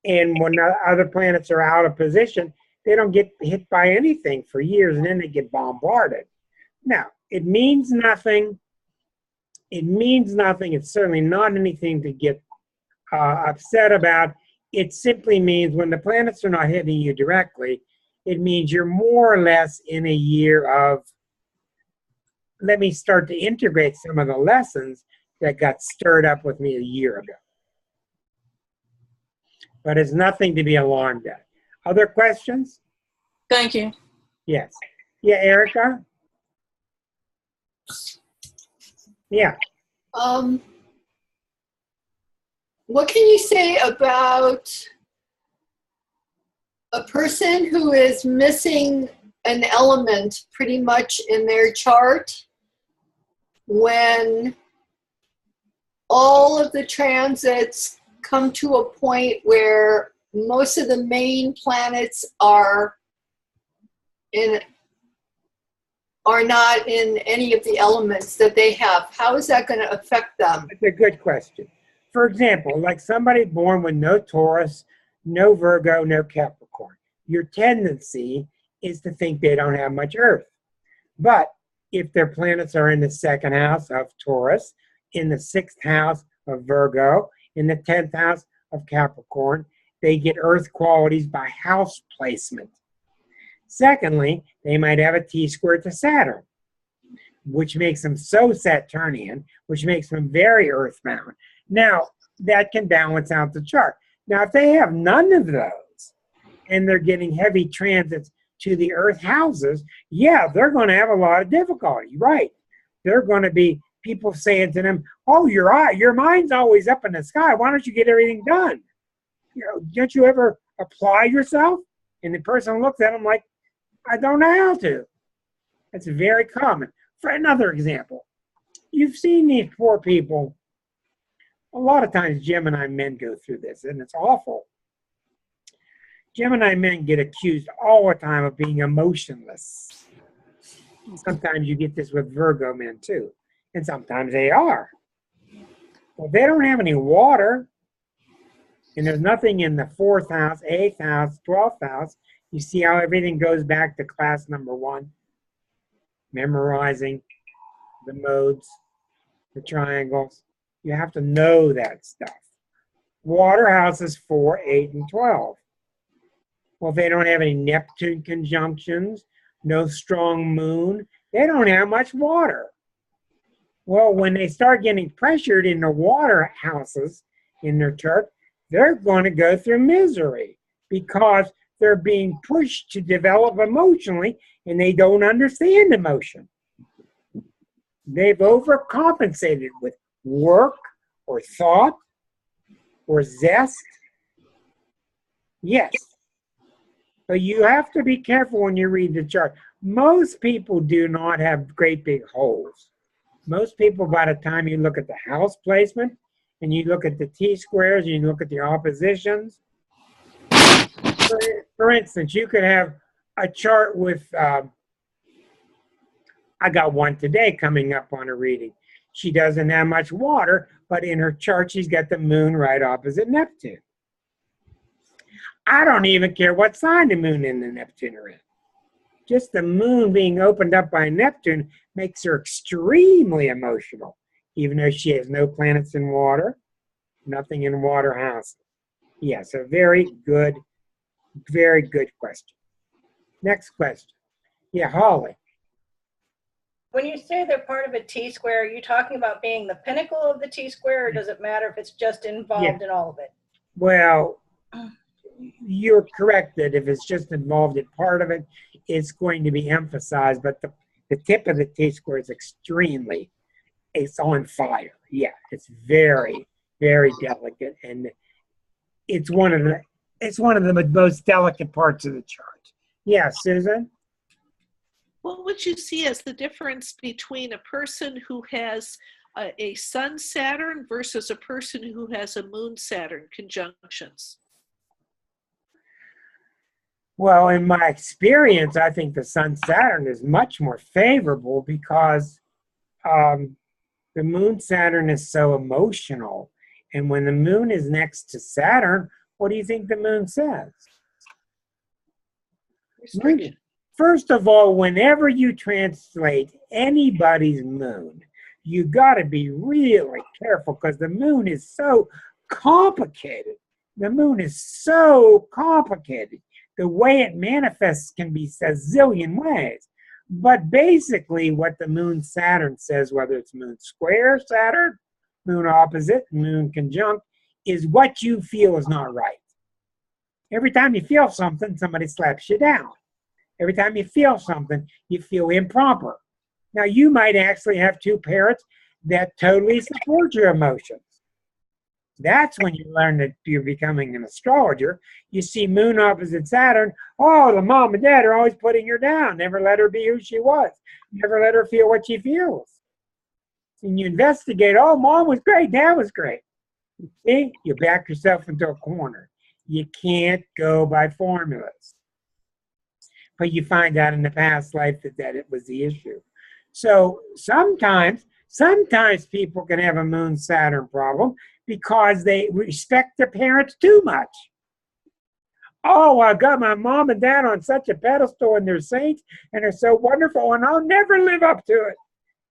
and when the other planets are out of position, they don't get hit by anything for years, and then they get bombarded. Now, it means nothing. It means nothing. It's certainly not anything to get upset about. It simply means when the planets are not hitting you directly, it means you're more or less in a year of, let me start to integrate some of the lessons that got stirred up with me a year ago. But it's nothing to be alarmed at. Other questions? Thank you. Yes. Yeah, Erica? Yeah. What can you say about a person who is missing an element pretty much in their chart when all of the transits come to a point where most of the main planets are not in any of the elements that they have? How is that going to affect them? That's a good question. For example, like somebody born with no Taurus, no Virgo, no Capricorn, your tendency is to think they don't have much Earth. But if their planets are in the 2nd house of Taurus, in the 6th house of Virgo, in the 10th house of Capricorn, they get Earth qualities by house placement. Secondly, they might have a T-square to Saturn, which makes them so Saturnian, which makes them very earthbound. Now, that can balance out the chart. Now, if they have none of those, and they're getting heavy transits to the Earth houses, yeah, they're going to have a lot of difficulty, right? They're going to be people saying to them, oh, your mind's always up in the sky. Why don't you get everything done? You know, don't you ever apply yourself? And the person looks at them like, I don't know how to. That's very common. For another example, you've seen these poor people. A lot of times Gemini men go through this, and it's awful. Gemini men get accused all the time of being emotionless. Sometimes you get this with Virgo men too, and sometimes they are. Well, they don't have any water, and there's nothing in the 4th house, 8th house, 12th house. You see how everything goes back to class number 1, memorizing the modes, the triangles. You have to know that stuff. Water houses 4, 8, and 12. Well, they don't have any Neptune conjunctions, no strong moon. They don't have much water. Well, when they start getting pressured in the water houses in their chart, they're going to go through misery because they're being pushed to develop emotionally, and they don't understand emotion. They've overcompensated with work or thought or zest. Yes. But you have to be careful when you read the chart. Most people do not have great big holes. Most people, by the time you look at the house placement and you look at the T-squares and you look at the oppositions, for instance, you could have a chart with, I got one today coming up on a reading. She doesn't have much water, but in her chart, she's got the moon right opposite Neptune. I don't even care what sign the moon and the Neptune are in. Just the moon being opened up by Neptune makes her extremely emotional, even though she has no planets in water, nothing in water houses. Yes, a very good question. Next question. Yeah, Holly. When you say they're part of a T-square, are you talking about being the pinnacle of the T-square, or does it matter if it's just involved in all of it? Well, you're correct that if it's just involved in part of it, it's going to be emphasized, but the tip of the T-square is it's on fire. Yeah, it's very, very delicate, and it's one of the most delicate parts of the chart. Yeah, Susan? What would you see as the difference between a person who has a Sun-Saturn versus a person who has a Moon-Saturn conjunctions? Well, in my experience, I think the Sun-Saturn is much more favorable because the Moon-Saturn is so emotional. And when the Moon is next to Saturn, what do you think the Moon says? Restriction. First of all, whenever you translate anybody's Moon, you got to be really careful because the Moon is so complicated. The Moon is so complicated. The way it manifests can be a zillion ways. But basically what the Moon Saturn says, whether it's Moon square Saturn, Moon opposite, Moon conjunct, is what you feel is not right. Every time you feel something, somebody slaps you down. Every time you feel something, you feel improper. Now, you might actually have two parents that totally support your emotions. That's when you learn that you're becoming an astrologer. You see Moon opposite Saturn. Oh, the mom and dad are always putting her down. Never let her be who she was. Never let her feel what she feels. And you investigate, oh, mom was great, dad was great. See, you back yourself into a corner. You can't go by formulas. But you find out in the past life that it was the issue. So sometimes people can have a Moon-Saturn problem because they respect their parents too much. Oh, I got my mom and dad on such a pedestal and they're saints and they're so wonderful and I'll never live up to it.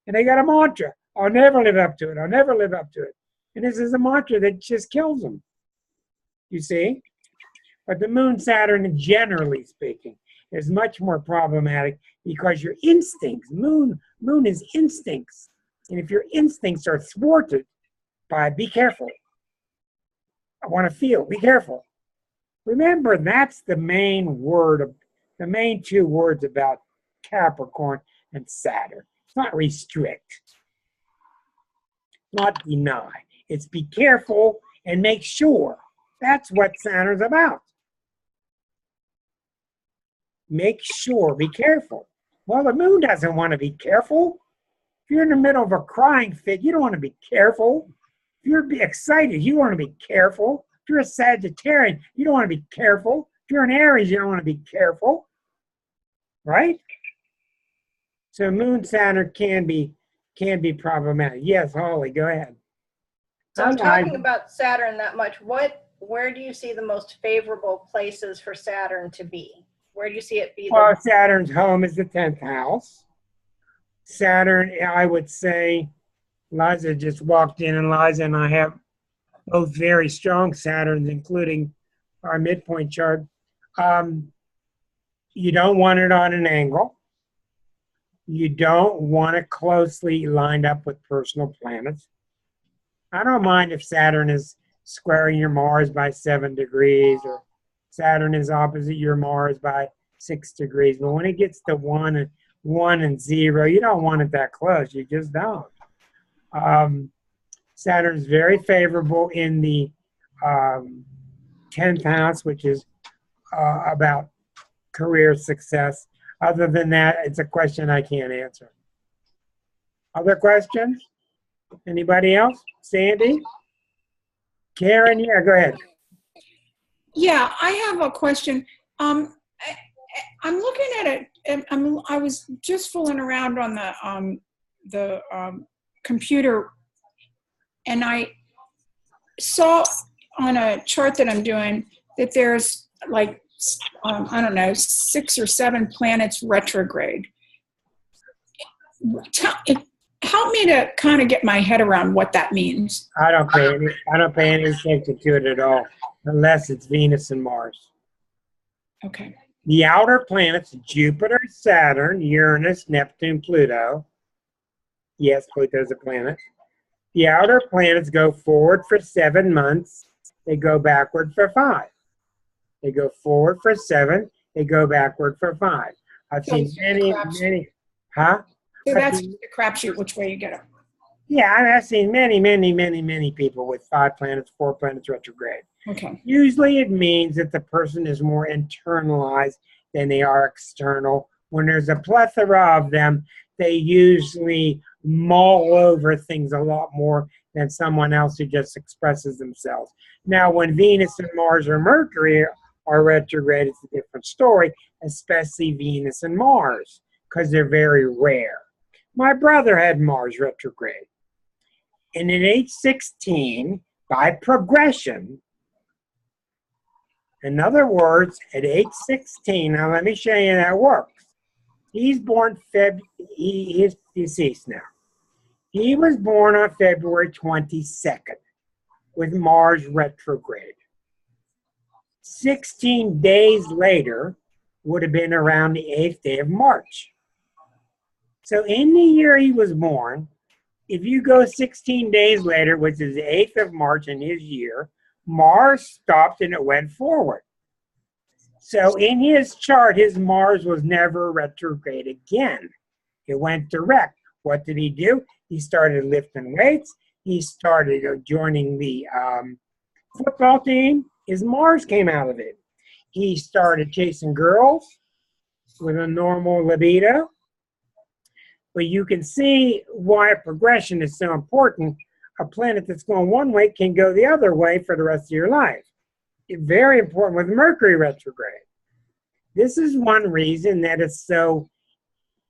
And they got a mantra, I'll never live up to it, I'll never live up to it. And this is a mantra that just kills them, you see? But the Moon-Saturn, generally speaking, is much more problematic because your instincts, Moon is instincts. And if your instincts are thwarted by, be careful. I want to feel, be careful. Remember, that's the main two words about Capricorn and Saturn. It's not restrict, not deny. It's be careful and make sure. That's what Saturn's about. Make sure, be careful. Well, the Moon doesn't want to be careful. If you're in the middle of a crying fit, you don't want to be careful. If you're excited, you want to be careful. If you're a Sagittarian, you don't want to be careful. If you're an Aries, you don't want to be careful. Right? So Moon Saturn can be problematic. Yes, Holly, go ahead. So I'm talking about Saturn that much. Where do you see the most favorable places for Saturn to be? Where do you see it be? Well, Saturn's home is the 10th house. Saturn, I would say, Liza just walked in, and Liza and I have both very strong Saturns, including our midpoint chart. You don't want it on an angle. You don't want it closely lined up with personal planets. I don't mind if Saturn is squaring your Mars by 7 degrees or Saturn is opposite your Mars by 6 degrees. But when it gets to 1 and 0, you don't want it that close. You just don't. Saturn is very favorable in the 10th house, which is about career success. Other than that, it's a question I can't answer. Other questions? Anybody else? Sandy? Karen? Yeah, go ahead. Yeah, I have a question. I'm looking at it, and I was just fooling around on the computer, and I saw on a chart that I'm doing that there's like, I don't know, 6 or 7 planets retrograde. Help me to kind of get my head around what that means. I don't pay any attention to it at all, unless it's Venus and Mars. Okay. The outer planets, Jupiter, Saturn, Uranus, Neptune, Pluto, Yes, Pluto's a planet. The outer planets go forward for 7 months. They go backward for 5. They go forward for 7. They go backward for 5. I've So seen it's just a many, crapshoot. huh? So that's just a crapshoot which way you get them. Yeah, I've seen many people with 5 planets, 4 planets retrograde. Okay. Usually it means that the person is more internalized than they are external. When there's a plethora of them, they usually mull over things a lot more than someone else who just expresses themselves. Now, when Venus and Mars or Mercury are retrograde, it's a different story, especially Venus and Mars, because they're very rare. My brother had Mars retrograde. And at age 16, by progression, in other words, at age 16, now let me show you how that works. He's born he's deceased now. He was born on February 22nd with Mars retrograde. 16 days later would have been around the 8th day of March. So in the year he was born, if you go 16 days later, which is the 8th of March in his year, Mars stopped and it went forward. So in his chart, his Mars was never retrograde again. It went direct. What did he do? He started lifting weights. He started joining the football team. His Mars came out of it. He started chasing girls with a normal libido. But you can see why progression is so important. A planet that's going one way can go the other way for the rest of your life. It's very important with Mercury retrograde. This is one reason that it's so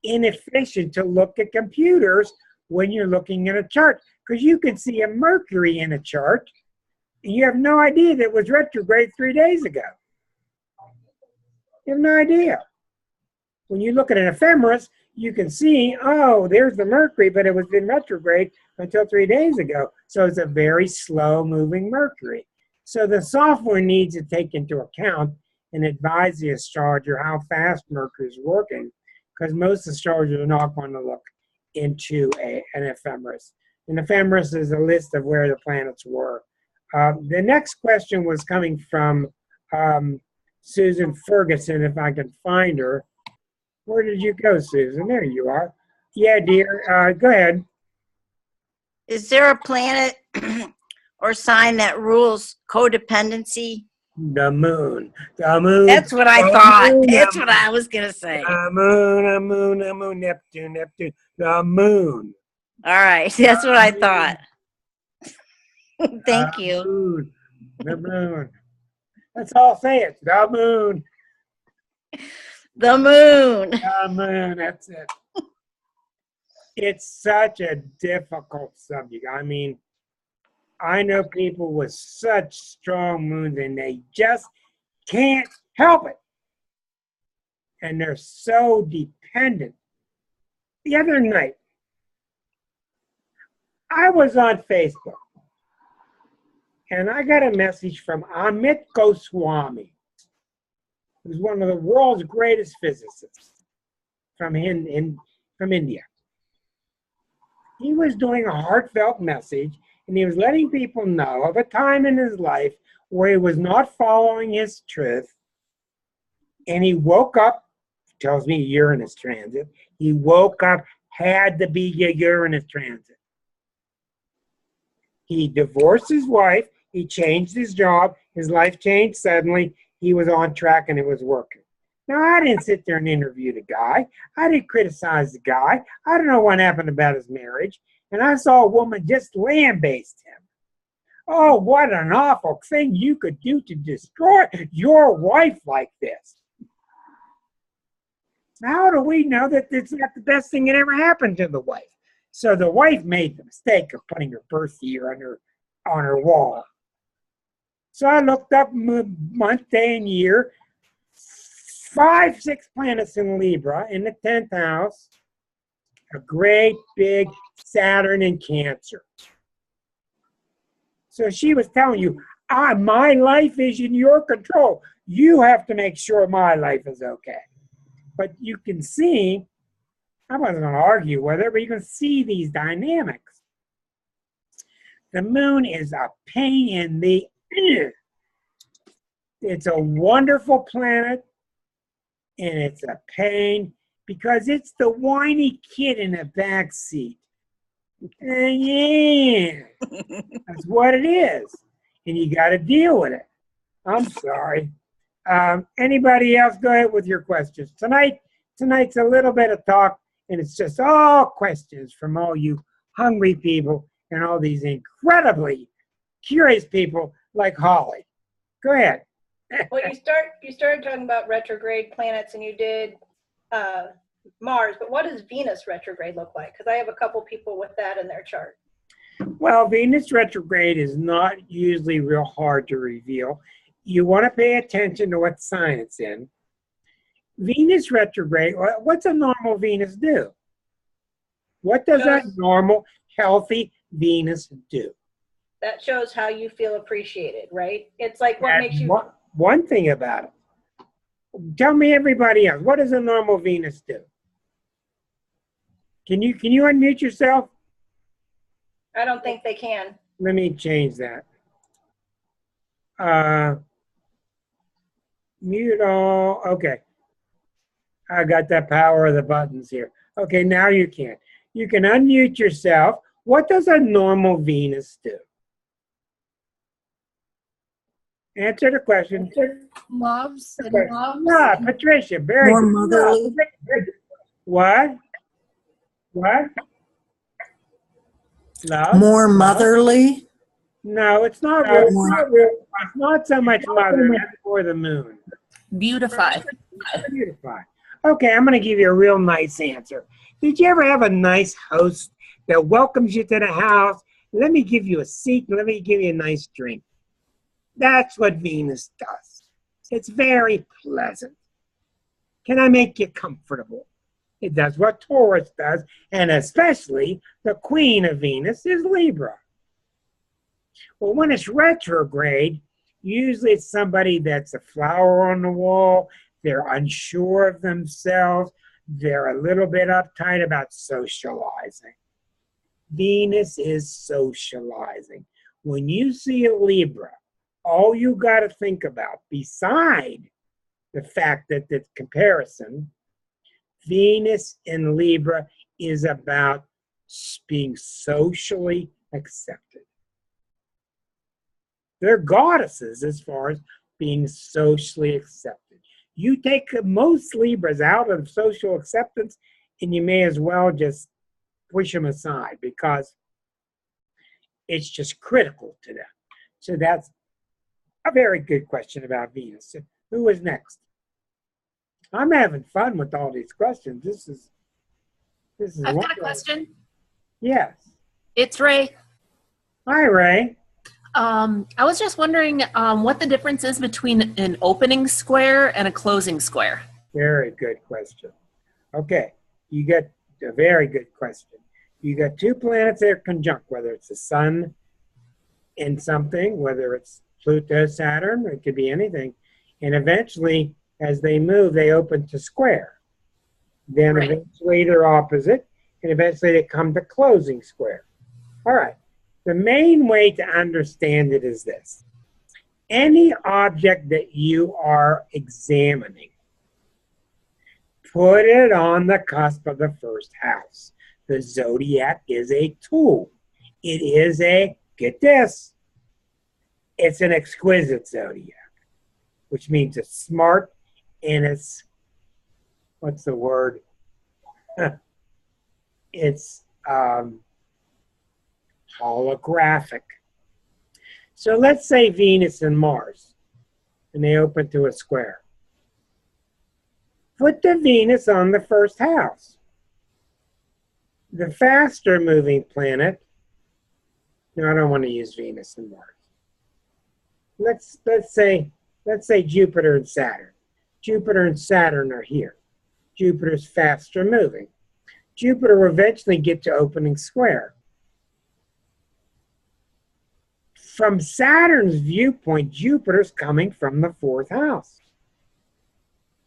inefficient to look at computers when you're looking at a chart, because you can see a Mercury in a chart and you have no idea that it was retrograde 3 days ago. You have no idea. When you look at an ephemeris, you can see, oh, there's the Mercury, but it was in retrograde until 3 days ago. So it's a very slow moving Mercury. So the software needs to take into account and advise the astrologer how fast Mercury is working, because most astrologers are not going to look into an ephemeris. An ephemeris is a list of where the planets were. The next question was coming from Susan Ferguson, if I can find her. Where did you go, Susan? There you are. Yeah, dear. Go ahead. Is there a planet or sign that rules codependency? The moon. The moon. That's what I thought. That's what I was going to say. The moon, Neptune. The moon. All right. That's what I thought. Thank you. The moon. Let's all say it. The moon. The moon. The moon. That's it. It's such a difficult subject. I mean, I know people with such strong moons and they just can't help it. And they're so dependent. The other night, I was on Facebook and I got a message from Amit Goswami, who's one of the world's greatest physicists from India. He was doing a heartfelt message, and he was letting people know of a time in his life where he was not following his truth, and he woke up, tells me Uranus transit, he woke up, had to be a Uranus transit. He divorced his wife, he changed his job, his life changed suddenly, he was on track and it was working. Now, I didn't sit there and interview the guy. I didn't criticize the guy. I don't know what happened about his marriage. And I saw a woman just lambaste him. Oh, what an awful thing you could do to destroy your wife like this. How do we know that it's not the best thing that ever happened to the wife? So the wife made the mistake of putting her birth year on her wall. So I looked up month, day, and year. 5, 6 planets in Libra in the 10th house. A great big Saturn in Cancer. So she was telling you, my life is in your control. You have to make sure my life is okay. But you can see, I wasn't going to argue with her, but you can see these dynamics. The moon is a pain in the... It's a wonderful planet, and it's a pain because it's the whiny kid in the back seat. Yeah, that's what it is, and you got to deal with it. I'm sorry. Anybody else? Go ahead with your questions. Tonight's a little bit of talk, and it's just all questions from all you hungry people and all these incredibly curious people like Holly. Go ahead. Well, you started talking about retrograde planets, and you did Mars, but what does Venus retrograde look like? Because I have a couple people with that in their chart. Well, Venus retrograde is not usually real hard to reveal. You want to pay attention to what sign it's in. Venus retrograde, what's a normal Venus do? What does a normal, healthy Venus do? That shows how you feel appreciated, right? It's like what makes you... One thing about it. Tell me everybody else, what does a normal Venus do? Can you unmute yourself? I don't think they can. Let me change that. Mute all. Okay. I got that power of the buttons here. Okay, now you can. You can unmute yourself. What does a normal Venus do? Answer the question. Loves and loves. Ah, Patricia, very More good. motherly. What? What? Love? More motherly. No, it's not real. It's not real. It's not so much mother. That's more the moon. Beautify. Beautify. Okay, I'm going to give you a real nice answer. Did you ever have a nice host that welcomes you to the house? Let me give you a seat. Let me give you a nice drink. That's what Venus does. It's very pleasant. Can I make you comfortable? It does what Taurus does, and especially the queen of Venus is Libra. Well, when it's retrograde, usually it's somebody that's a flower on the wall. They're unsure of themselves. They're a little bit uptight about socializing. Venus is socializing. When you see a Libra, all you got to think about, beside the fact that the comparison, Venus in Libra is about being socially accepted. They're goddesses as far as being socially accepted. You take most Libras out of social acceptance, and you may as well just push them aside because it's just critical to them. So that's a very good question about Venus. Who is next? I'm having fun with all these questions. This is I've got a question. Yes. It's Ray. Hi, Ray. I was just wondering what the difference is between an opening square and a closing square. Very good question. Okay, you got a very good question. You got two planets that are conjunct, whether it's the sun in something, whether it's Pluto, Saturn, it could be anything. And eventually, as they move, they open to square. Then eventually they're opposite, and eventually they come to closing square. All right. The main way to understand it is this. Any object that you are examining, put it on the cusp of the first house. The zodiac is a tool. It is get this, it's an exquisite zodiac, which means it's smart and it's, what's the word? It's holographic. So let's say Venus and Mars, and they open to a square. Put the Venus on the first house. The faster moving planet, no, I don't want to use Venus and Mars. Let's say Jupiter and Saturn. Jupiter and Saturn are here. Jupiter's faster moving. Jupiter will eventually get to opening square. From Saturn's viewpoint, Jupiter's coming from the fourth house.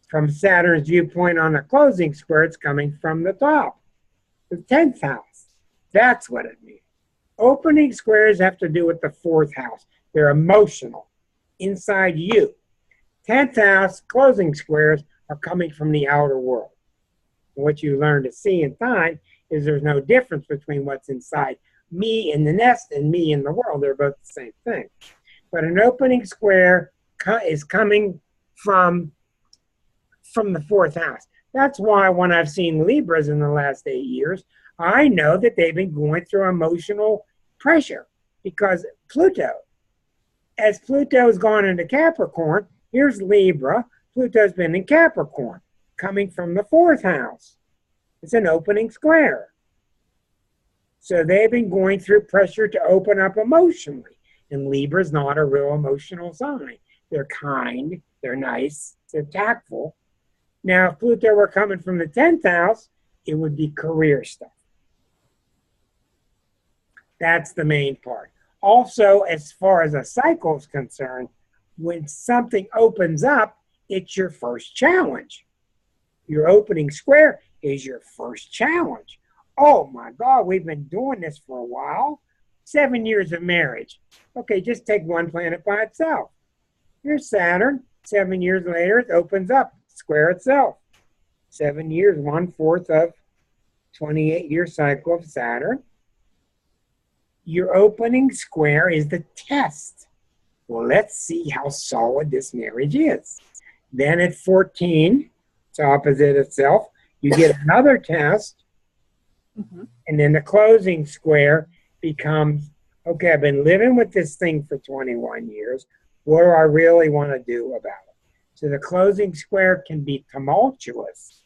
From Saturn's viewpoint on a closing square, it's coming from the top, the 10th house. That's what it means. Opening squares have to do with the 4th house. They're emotional, inside you. 10th house closing squares are coming from the outer world. What you learn to see in time is there's no difference between what's inside me in the nest and me in the world. They're both the same thing. But an opening square is coming from the 4th house. That's why when I've seen Libras in the last 8 years, I know that they've been going through emotional pressure because Pluto, as Pluto's gone into Capricorn, here's Libra, Pluto's been in Capricorn, coming from the 4th house. It's an opening square. So they've been going through pressure to open up emotionally. And Libra's not a real emotional sign. They're kind, they're nice, they're tactful. Now, if Pluto were coming from the 10th house, it would be career stuff. That's the main part. Also, as far as a cycle is concerned, when something opens up, it's your first challenge. Your opening square is your first challenge. Oh my God, we've been doing this for a while. 7 years of marriage. Okay, just take one planet by itself. Here's Saturn. 7 years later, it opens up, square itself. 7 years, 1/4 of 28-year cycle of Saturn. Your opening square is the test. Well, let's see how solid this marriage is. Then at 14, it's opposite itself. You get another test. And then the closing square becomes, okay, I've been living with this thing for 21 years. What do I really want to do about it? So the closing square can be tumultuous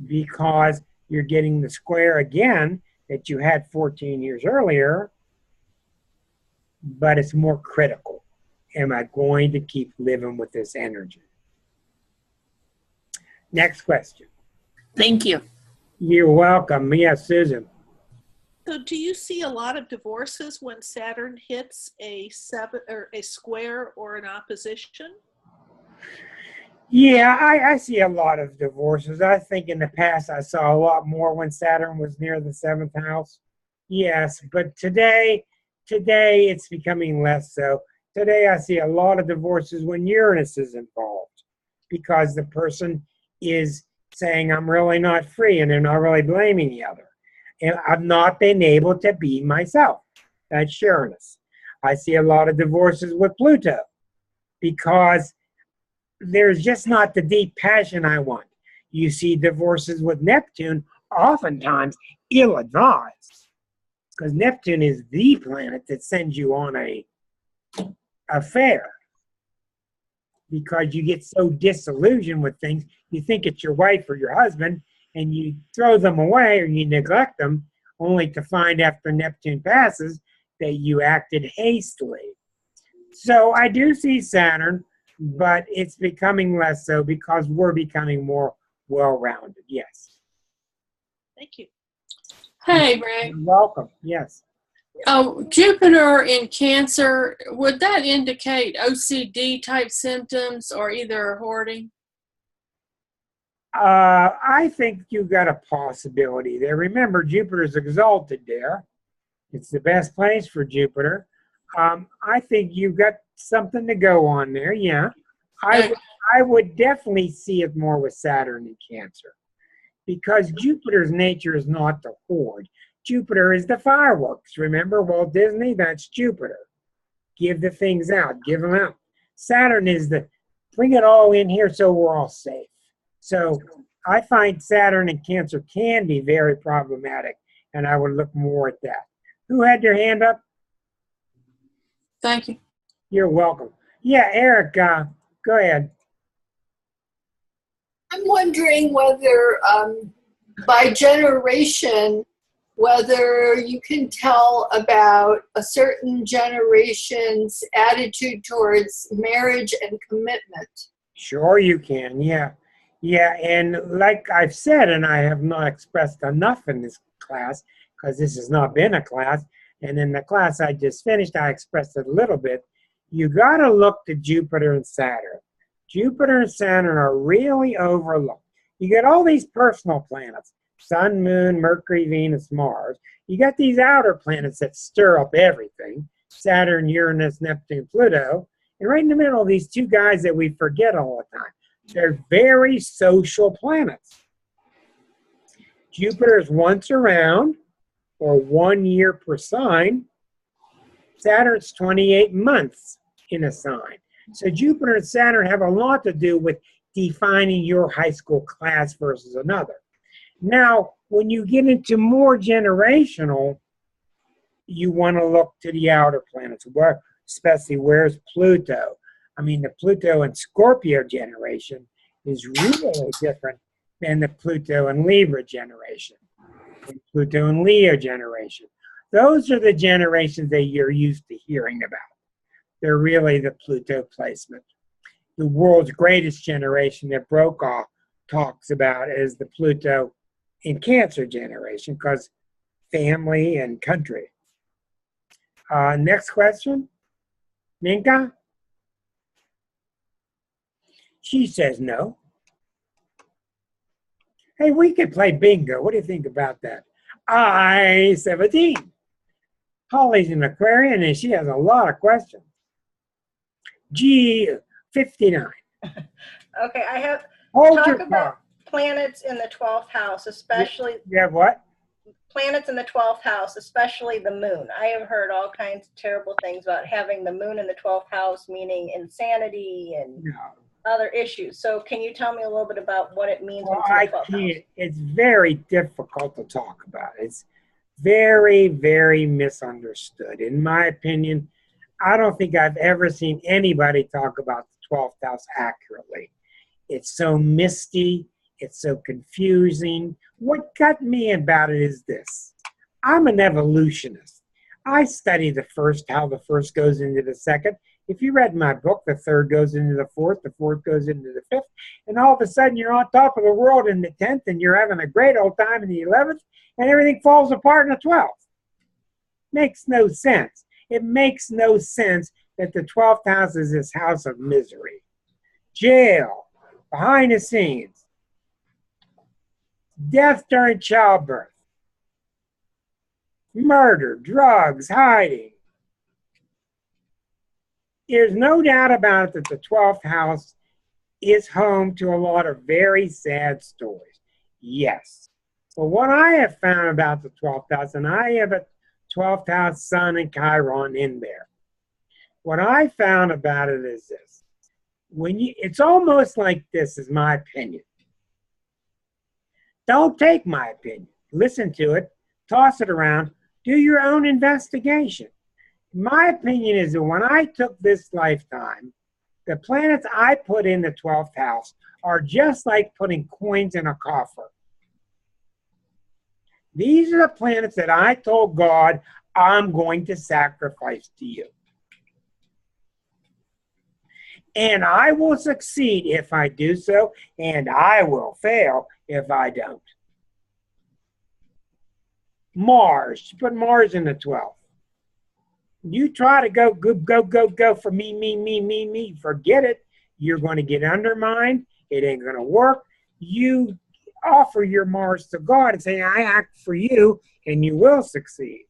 because you're getting the square again that you had 14 years earlier, but it's more critical. Am I going to keep living with this energy? Next question. Thank you. You're welcome. Yes, Susan. So do you see a lot of divorces when Saturn hits a square or an opposition? Yeah, I see a lot of divorces. I think in the past I saw a lot more when Saturn was near the 7th house. Yes, but today it's becoming less so. Today I see a lot of divorces when Uranus is involved because the person is saying, I'm really not free, and they're not really blaming the other. And I've not been able to be myself. That's Uranus. I see a lot of divorces with Pluto because there's just not the deep passion I want. You see divorces with Neptune, oftentimes ill-advised, because Neptune is the planet that sends you on a affair. Because you get so disillusioned with things, you think it's your wife or your husband, and you throw them away or you neglect them, only to find after Neptune passes that you acted hastily. So I do see Saturn, but it's becoming less so because we're becoming more well-rounded. Yes. Thank you. Hey, Greg. You're welcome. Yes. Oh, Jupiter in Cancer, would that indicate OCD type symptoms or either hoarding? I think you've got a possibility there. Remember, Jupiter's exalted there. It's the best place for Jupiter. I think you've got something to go on there, yeah. I would definitely see it more with Saturn in Cancer because Jupiter's nature is not to hoard. Jupiter is the fireworks. Remember Walt Disney? That's Jupiter. Give the things out. Give them out. Saturn is the bring it all in here so we're all safe. So I find Saturn and Cancer can be very problematic, and I would look more at that. Who had their hand up? Thank you. You're welcome. Yeah, Eric, go ahead. I'm wondering whether by generation, whether you can tell about a certain generation's attitude towards marriage and commitment. Sure you can, yeah. Yeah, and like I've said, and I have not expressed enough in this class, because this has not been a class, and in the class I just finished, I expressed it a little bit. You got to look to Jupiter and Saturn. Jupiter and Saturn are really overlooked. You get all these personal planets, Sun, Moon, Mercury, Venus, Mars. You got these outer planets that stir up everything, Saturn, Uranus, Neptune, Pluto. And right in the middle, these two guys that we forget all the time. They're very social planets. Jupiter is once around, or 1 year per sign. Saturn's 28 months in a sign. So Jupiter and Saturn have a lot to do with defining your high school class versus another. Now, when you get into more generational, you want to look to the outer planets, where, especially where's Pluto. I mean, the Pluto and Scorpio generation is really different than the Pluto and Libra generation, and Pluto and Leo generation. Those are the generations that you're used to hearing about. They're really the Pluto placement. The world's greatest generation that Brokaw talks about is the Pluto in Cancer generation, because family and country. Next question. Minka? She says no. Hey, we could play bingo. What do you think about that? I-17. Holly's an Aquarian, and she has a lot of questions. G59. Okay, I have Hold talk your about car. planets in the 12th house, especially You have what? planets in the 12th house, especially the moon. I have heard all kinds of terrible things about having the moon in the 12th house, meaning insanity and other issues. So can you tell me a little bit about what it means when it's in the 12th house? It's very difficult to talk about. It's very, very misunderstood. In my opinion, I don't think I've ever seen anybody talk about the 12th house accurately. It's so misty. It's so confusing. What got me about it is this. I'm an evolutionist. I study the first, how the first goes into the second. If you read my book, the third goes into the fourth goes into the fifth, and all of a sudden you're on top of the world in the 10th, and you're having a great old time in the 11th, and everything falls apart in the 12th. Makes no sense. It makes no sense that the 12th house is this house of misery. Jail, behind the scenes, death during childbirth, murder, drugs, hiding. There's no doubt about it that the 12th house is home to a lot of very sad stories. Yes. But what I have found about the 12th house, and I have a 12th house sun and Chiron in there. What I found about it is this. It's almost like this is my opinion. Don't take my opinion. Listen to it, toss it around, do your own investigation. My opinion is that when I took this lifetime, the planets I put in the 12th house are just like putting coins in a coffer. These are the planets that I told God I'm going to sacrifice to you. And I will succeed if I do so, and I will fail if I don't. Mars, put Mars in the 12th. You try to go for me, forget it. You're going to get undermined. It ain't going to work. You offer your Mars to God and say, I act for you, and you will succeed.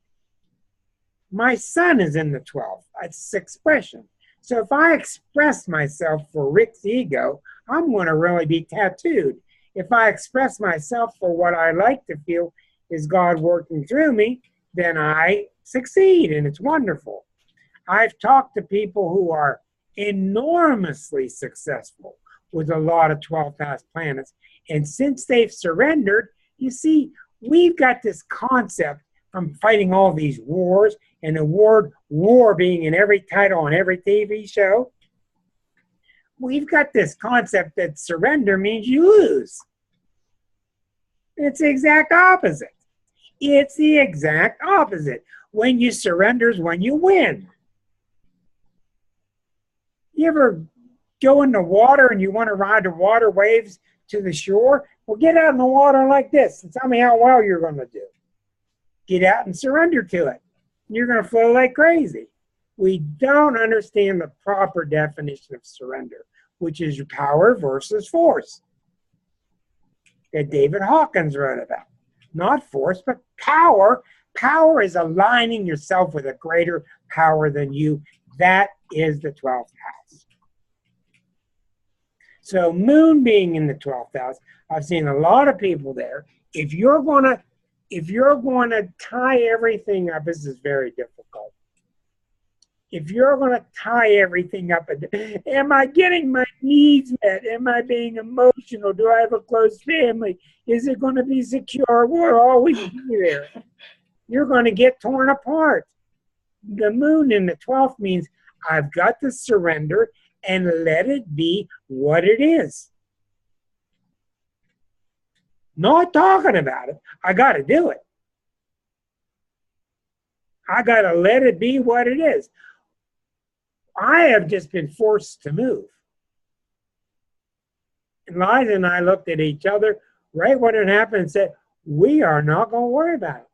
My sun is in the 12th. That's expression. So if I express myself for Rick's ego, I'm going to really be tattooed. If I express myself for what I like to feel is God working through me, then I succeed, and it's wonderful. I've talked to people who are enormously successful with a lot of 12th house planets, and since they've surrendered, you see, we've got this concept from fighting all these wars, and the word war being in every title on every TV show. We've got this concept that surrender means you lose. It's the exact opposite. It's the exact opposite. When you surrender is when you win. You ever go in the water and you want to ride the water waves to the shore? Well, get out in the water like this and tell me how well you're going to do. Get out and surrender to it. You're going to flow like crazy. We don't understand the proper definition of surrender. which is power versus force, that David Hawkins wrote about. Not force, but power. Power is aligning yourself with a greater power than you. That is the 12th house. So moon being in the 12th house, I've seen a lot of people there. If you're gonna tie everything up, this is very difficult. If you're gonna tie everything up, am I getting my needs met? Am I being emotional? Do I have a close family? Is it gonna be secure? We'll always be there. You're gonna get torn apart. The moon in the 12th means I've got to surrender and let it be what it is. Not talking about it. I got to do it. I got to let it be what it is. I have just been forced to move. And Liza and I looked at each other right when it happened and said, we are not going to worry about it.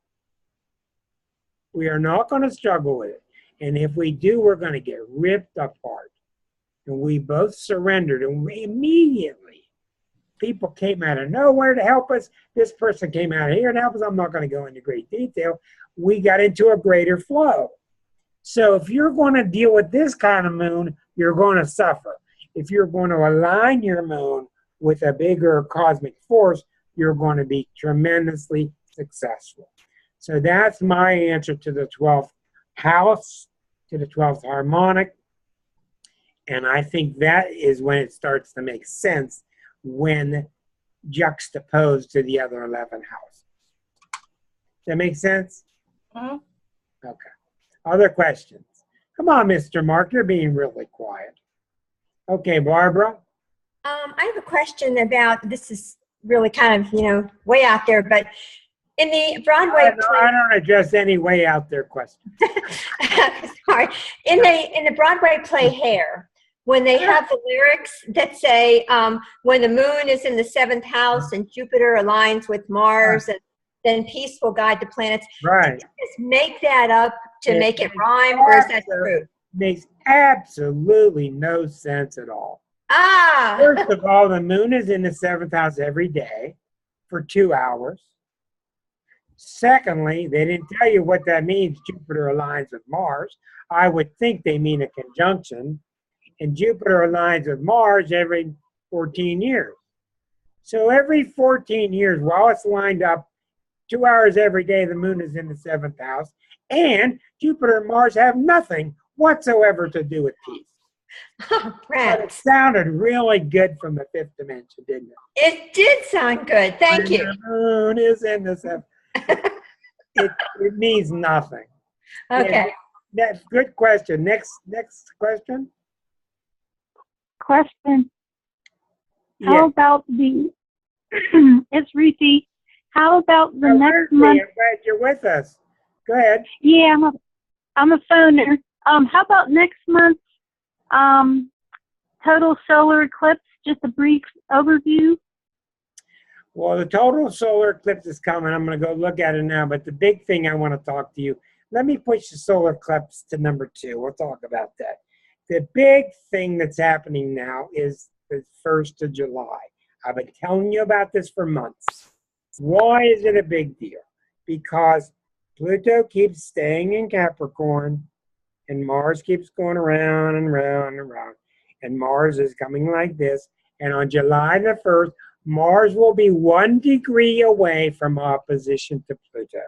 We are not going to struggle with it. And if we do, we're going to get ripped apart. And we both surrendered. And we immediately, people came out of nowhere to help us. This person came out of here to help us. I'm not going to go into great detail. We got into a greater flow. So if you're going to deal with this kind of moon, you're going to suffer. If you're going to align your moon with a bigger cosmic force, you're going to be tremendously successful. So that's my answer to the 12th house, to the 12th harmonic. And I think that is when it starts to make sense, when juxtaposed to the other 11 houses. Does that make sense? Mm-hmm. Okay. Other questions? Come on, Mr. Mark, you're being really quiet. Okay, Barbara? I have a question about, this is really kind of, way out there, but in the Broadway play, I don't address any way out there questions. Sorry. In the Broadway play Hair, when they have the lyrics that say, when the moon is in the 7th house and Jupiter aligns with Mars, and then peace will guide the planets. Right. Did you just make that up to make it rhyme, or is that true? Makes absolutely no sense at all. Ah! First of all, the moon is in the 7th house every day for 2 hours. Secondly, they didn't tell you what that means, Jupiter aligns with Mars. I would think they mean a conjunction. And Jupiter aligns with Mars every 14 years. So every 14 years, while it's lined up, 2 hours every day, the moon is in the 7th house. And Jupiter and Mars have nothing whatsoever to do with peace. Right. It sounded really good from the 5th dimension, didn't it? It did sound good. Thank you. The moon is in the 7th. It means nothing. Okay. Yeah, that's good question. Next question. Question. Yeah. How about the, it's Ruthie. How about the next month? I'm glad you're with us. Go ahead. Yeah, I'm a phoner. How about next month's total solar eclipse? Just a brief overview. Well, the total solar eclipse is coming. I'm going to go look at it now. But the big thing I want to talk to you, let me push the solar eclipse to number 2. We'll talk about that. The big thing that's happening now is the 1st of July. I've been telling you about this for months. Why is it a big deal? Because Pluto keeps staying in Capricorn, and Mars keeps going around and round and round. And Mars is coming like this. And on July the 1st, Mars will be 1 degree away from opposition to Pluto.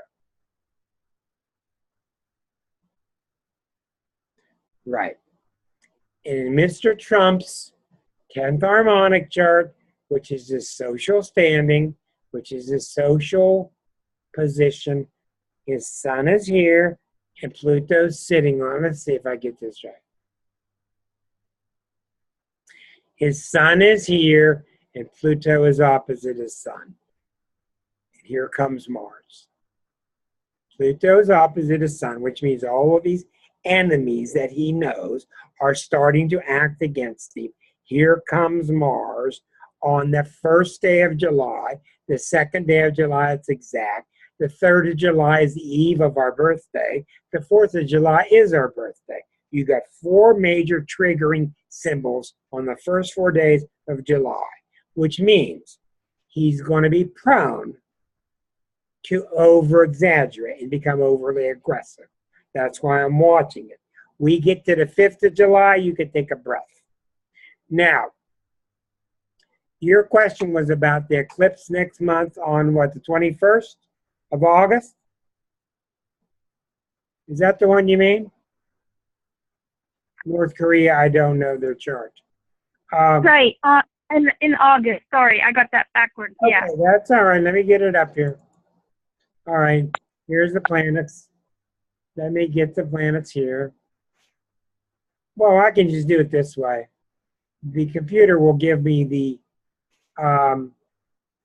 Right. In Mr. Trump's 10th harmonic chart, which is his social standing, which is his social position, his sun is here and Pluto's sitting on. Let's see if I get this right. His sun is here and Pluto is opposite his sun. And here comes Mars. Pluto is opposite his sun, which means all of these enemies that he knows are starting to act against him. Here comes Mars on the 1st day of July. The 2nd day of July, it's exact. The 3rd of July is the eve of our birthday. The 4th of July is our birthday. You got 4 major triggering symbols on the first 4 days of July, which means he's going to be prone to over-exaggerate and become overly aggressive. That's why I'm watching it. We get to the 5th of July, you can take a breath. Now, your question was about the eclipse next month on what, the 21st of August? Is that the one you mean? North Korea, I don't know their chart. Right, in August. Sorry, I got that backwards. Okay, Yeah. that's all right. Let me get it up here. All right, here's the planets. Let me get the planets here. Well, I can just do it this way. The computer will give me the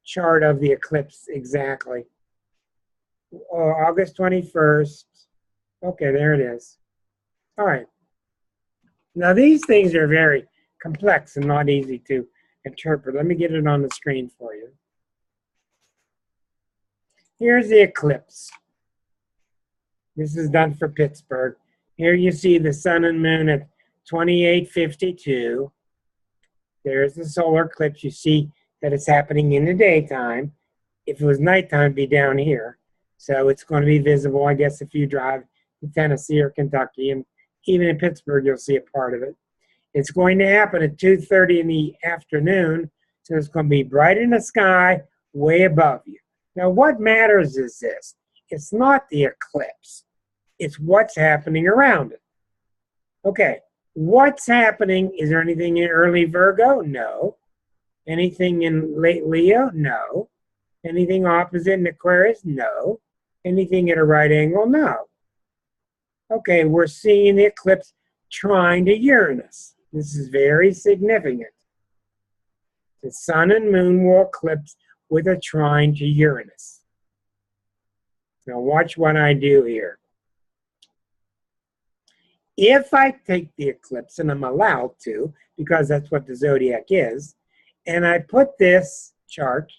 chart of the eclipse exactly. August 21st. Okay, there it is. All right. Now, these things are very complex and not easy to interpret. Let me get it on the screen for you. Here's the eclipse. This is done for Pittsburgh. Here you see the sun and moon at 28:52. There's the solar eclipse. You see that it's happening in the daytime. If it was nighttime, it'd be down here. So it's going to be visible, I guess, if you drive to Tennessee or Kentucky. And even in Pittsburgh, you'll see a part of it. It's going to happen at 2:30 in the afternoon. So it's going to be bright in the sky, way above you. Now, what matters is this. It's not the eclipse. It's what's happening around it. Okay, what's happening? Is there anything in early Virgo? No. Anything in late Leo? No. Anything opposite in Aquarius? No. Anything at a right angle? No. Okay, we're seeing the eclipse trine to Uranus. This is very significant. The sun and moon will eclipse with a trine to Uranus. Now watch what I do here. If I take the eclipse, and I'm allowed to, because that's what the zodiac is, and I put this chart,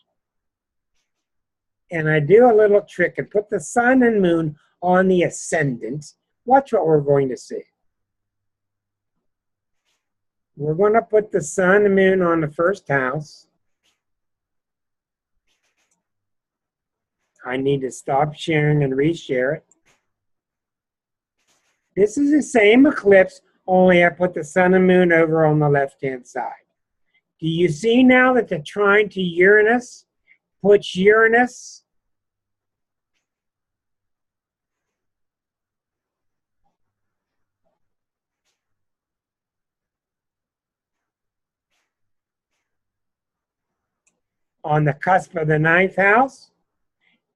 and I do a little trick and put the sun and moon on the ascendant, watch what we're going to see. We're going to put the sun and moon on the first house. I need to stop sharing and reshare it. This is the same eclipse, only I put the sun and moon over on the left-hand side. Do you see now that the trine to Uranus puts Uranus on the cusp of the 9th house?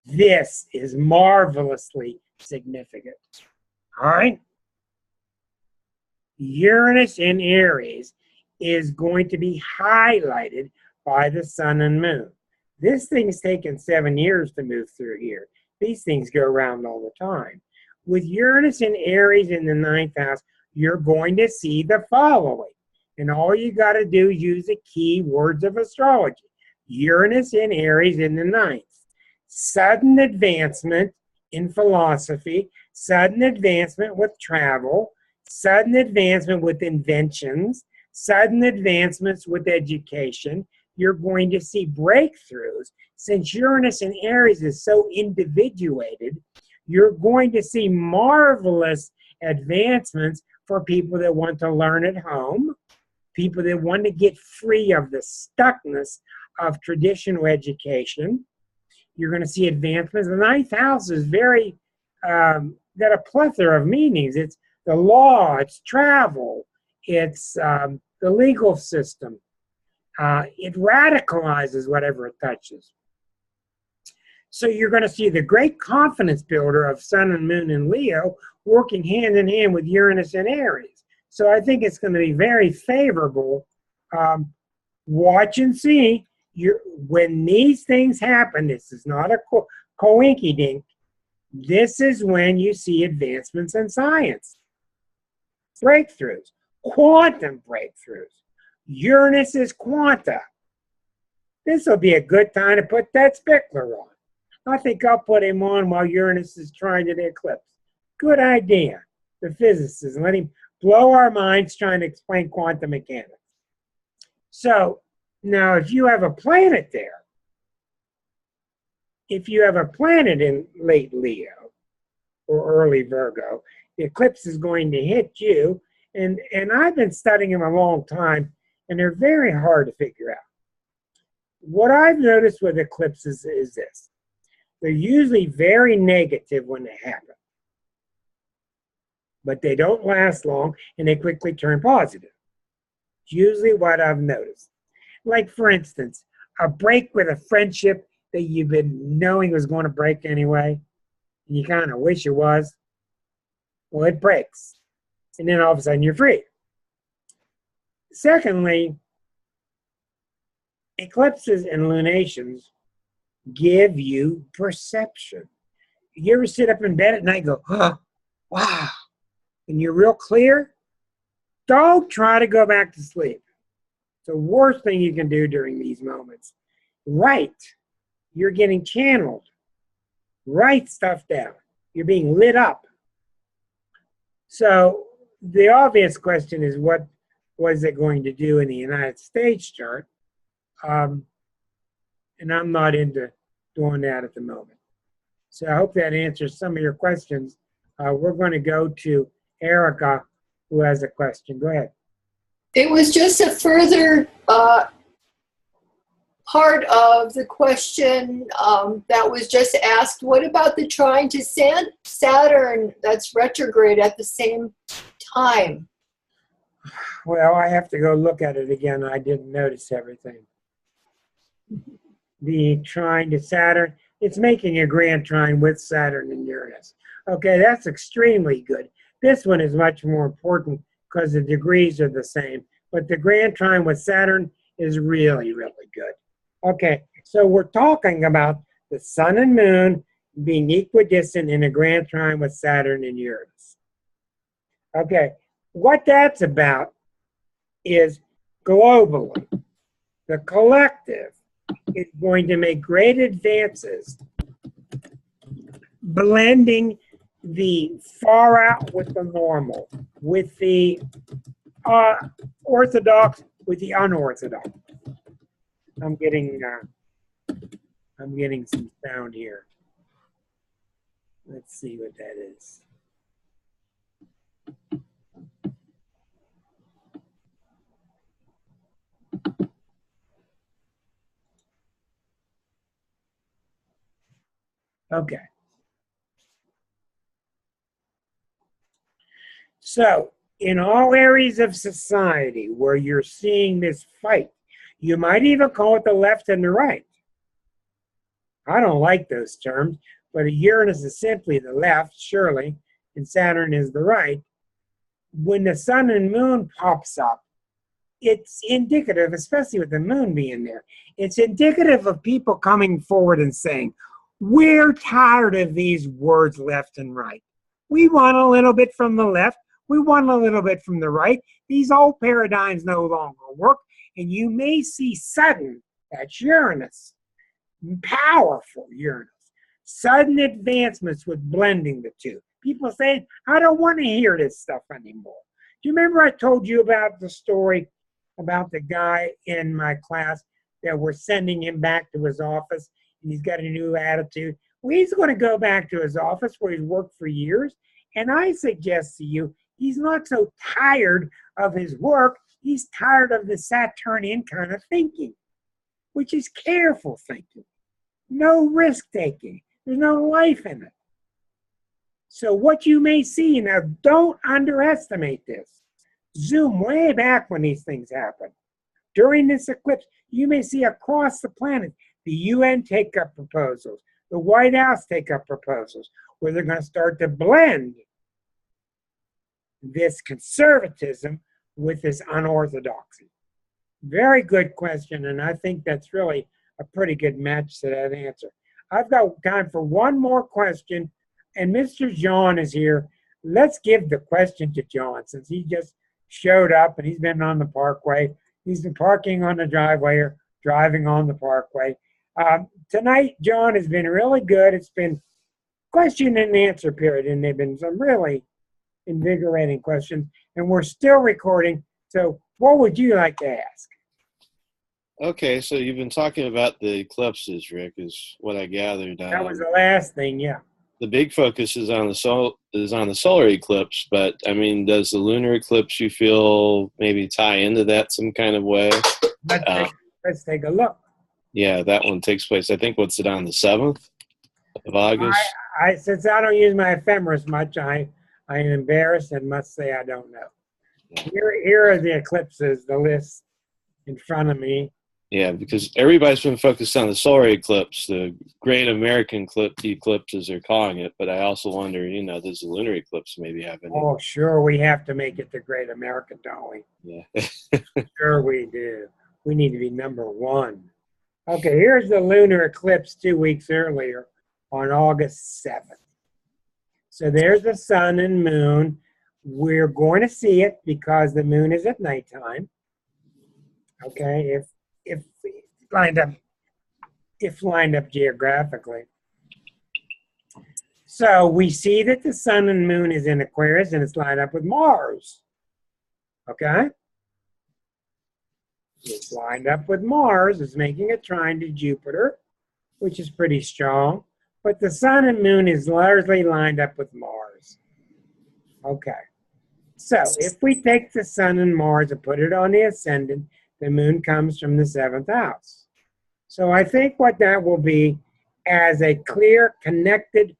This is marvelously significant. All right? Uranus in Aries is going to be highlighted by the sun and moon. This thing's taken 7 years to move through here. These things go around all the time. With Uranus in Aries in the 9th house, you're going to see the following. And all you got to do is use the key words of astrology. Uranus in Aries in the 9th. Sudden advancement in philosophy, sudden advancement with travel, sudden advancement with inventions, sudden advancements with education. You're going to see breakthroughs. Since Uranus in Aries is so individuated, you're going to see marvelous advancements for people that want to learn at home, people that want to get free of the stuckness of traditional education. You're going to see advancements. The 9th house is very, got a plethora of meanings. It's the law, it's travel, it's the legal system. It radicalizes whatever it touches. So you're going to see the great confidence builder of sun and moon and Leo working hand in hand with Uranus and Aries. So I think it's going to be very favorable. Watch and see. When these things happen, this is not a coinky-dink. This is when you see advancements in science. Breakthroughs, quantum breakthroughs. Uranus is quanta. This will be a good time to put that Spickler on. I think I'll put him on while Uranus is trying to the eclipse. Good idea. The physicist, and let him blow our minds trying to explain quantum mechanics. So now if you have a planet there, if you have a planet in late Leo or early Virgo, the eclipse is going to hit you. And I've been studying them a long time, and they're very hard to figure out. What I've noticed with eclipses is this. They're usually very negative when they happen. But they don't last long, and they quickly turn positive. It's usually what I've noticed. Like, for instance, a break with a friendship that you've been knowing was going to break anyway, and you kind of wish it was. Well, it breaks. And then all of a sudden you're free. Secondly, eclipses and lunations give you perception. You ever sit up in bed at night and go, oh, wow, and you're real clear? Don't try to go back to sleep. It's the worst thing you can do during these moments. Write. You're getting channeled. Write stuff down. You're being lit up. So the obvious question is, what was it going to do in the United States chart? And I'm not into doing that at the moment. So I hope that answers some of your questions. We're going to go to Erica, who has a question. Go ahead. It was just a further part of the question that was just asked. What about the trine to Saturn that's retrograde at the same time? Well, I have to go look at it again. I didn't notice everything. The trine to Saturn, it's making a grand trine with Saturn and Uranus. Okay, that's extremely good. This one is much more important because the degrees are the same. But the grand trine with Saturn is really, really good. Okay, so we're talking about the sun and moon being equidistant in a grand trine with Saturn and Uranus. Okay, what that's about is globally, the collective is going to make great advances blending the far out with the normal, with the orthodox with the unorthodox. I'm getting some sound here. Let's see what that is. Okay. So, in all areas of society where you're seeing this fight, you might even call it the left and the right. I don't like those terms, but Uranus is simply the left, surely, and Saturn is the right. When the sun and moon pops up, it's indicative, especially with the moon being there, it's indicative of people coming forward and saying, we're tired of these words left and right. We want a little bit from the left. We want a little bit from the right. These old paradigms no longer work. And you may see sudden, that's Uranus, powerful Uranus, sudden advancements with blending the two. People saying, I don't want to hear this stuff anymore. Do you remember I told you about the story about the guy in my class that we're sending him back to his office and he's got a new attitude? Well, he's going to go back to his office where he's worked for years. And I suggest to you, he's not so tired of his work. He's tired of the Saturnian kind of thinking, which is careful thinking. No risk-taking. There's no life in it. So what you may see, now don't underestimate this. Zoom way back when these things happen. During this eclipse, you may see across the planet the UN take up proposals, the White House take up proposals, where they're going to start to blend this conservatism with this unorthodoxy. Very good question, and I think that's really a pretty good match to that answer. I've got time for one more question, and Mr. John is here. Let's give the question to John, since he just showed up and he's been on the parkway. He's been parking on the driveway or driving on the parkway. Tonight, John has been really good. It's been question and answer period, and they've been some really invigorating questions, and we're still recording. So what would you like to ask? Okay, so you've been talking about the eclipses, Rick, is what I gathered. That was the last thing, yeah. The big focus is on the solar eclipse, but I mean, does the lunar eclipse, you feel, maybe tie into that some kind of way? Let's take a look. Yeah, that one takes place, I think, what's it, on the 7th of August? Since I don't use my ephemeris much, I am embarrassed and must say I don't know. Here are the eclipses, the list in front of me. Yeah, because everybody's been focused on the solar eclipse, the Great American Eclipse, as they're calling it. But I also wonder, does the lunar eclipse maybe have any? Oh, sure, we have to make it the Great American, don't we? Yeah. Sure we do. We need to be number one. Okay, here's the lunar eclipse 2 weeks earlier on August 7th. So there's the sun and moon. We're going to see it because the moon is at nighttime. Okay, if lined up geographically. So we see that the sun and moon is in Aquarius and it's lined up with Mars. Okay? It's lined up with Mars. It's making a trine to Jupiter, which is pretty strong. But the sun and moon is largely lined up with Mars. Okay. So if we take the sun and Mars and put it on the ascendant, the moon comes from the 7th house. So I think what that will be as a clear connected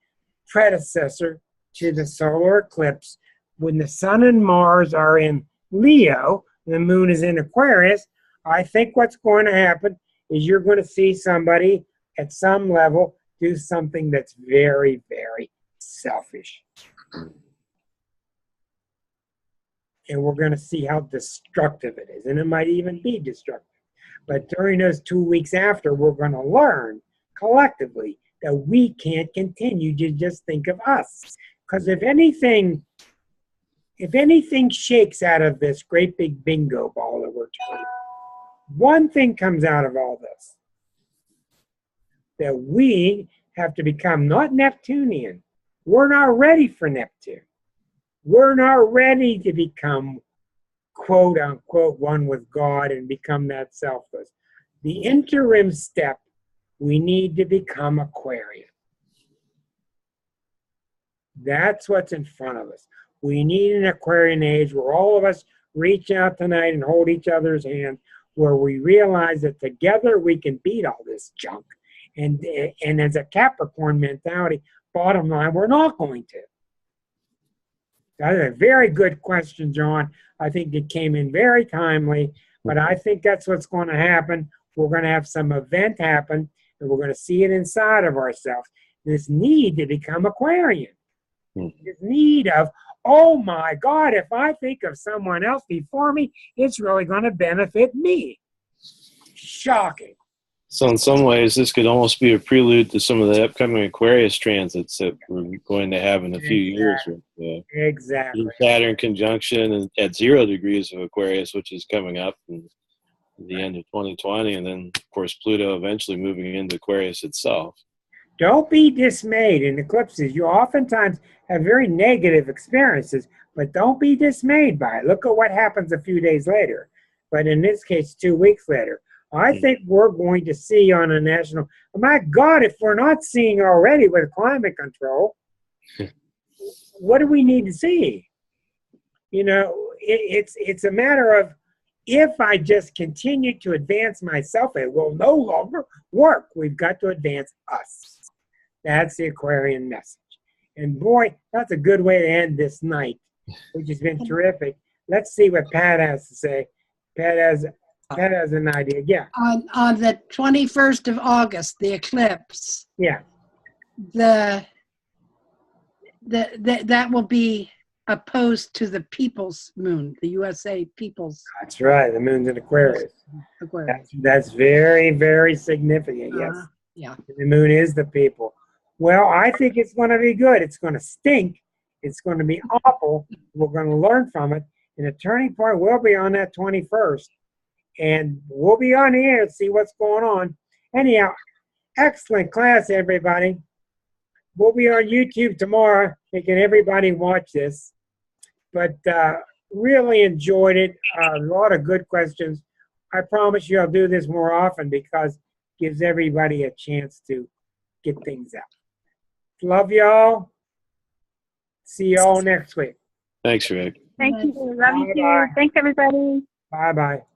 predecessor to the solar eclipse, when the sun and Mars are in Leo, and the moon is in Aquarius, I think what's going to happen is you're going to see somebody at some level do something that's very, very selfish. And we're going to see how destructive it is. And it might even be destructive. But during those 2 weeks after, we're going to learn collectively that we can't continue to just think of us. Because if anything shakes out of this great big bingo ball that we're turning, one thing comes out of all this, that we have to become not Neptunian. We're not ready for Neptune. We're not ready to become, quote unquote, one with God and become that selfless. The interim step, we need to become Aquarian. That's what's in front of us. We need an Aquarian age where all of us reach out tonight and hold each other's hand, where we realize that together we can beat all this junk. And as a Capricorn mentality, bottom line, we're not going to. That's a very good question, John. I think it came in very timely, but I think that's what's going to happen. We're going to have some event happen, and we're going to see it inside of ourselves. This need to become Aquarian. This need of, oh my God, if I think of someone else before me, it's really going to benefit me. Shocking. So in some ways, this could almost be a prelude to some of the upcoming Aquarius transits that we're going to have in a few years. Exactly. Saturn conjunction at 0 degrees of Aquarius, which is coming up in the end of 2020, and then, of course, Pluto eventually moving into Aquarius itself. Don't be dismayed in eclipses. You oftentimes have very negative experiences, but don't be dismayed by it. Look at what happens a few days later. But in this case, 2 weeks later. I think we're going to see on a national, oh my God, if we're not seeing already with climate control, what do we need to see? It's a matter of, if I just continue to advance myself, it will no longer work. We've got to advance us. That's the Aquarian message. And boy, that's a good way to end this night, which has been terrific. Let's see what Pat has to say. Pat has an idea. Yeah. On the 21st of August, the eclipse. Yeah. That will be opposed to the people's moon, the USA people's. That's right. The moon's in Aquarius. That's very, very significant. Yes. Yeah. The moon is the people. Well, I think it's going to be good. It's going to stink. It's going to be awful. We're going to learn from it. And the turning point will be on that 21st. And we'll be on the air to see what's going on. Anyhow, excellent class, everybody. We'll be on YouTube tomorrow, making everybody watch this. But really enjoyed it. A lot of good questions. I promise you I'll do this more often because it gives everybody a chance to get things out. Love y'all. See y'all next week. Thanks, Rick. Thank you. Love you too. Bye-bye. Thanks, everybody. Bye-bye.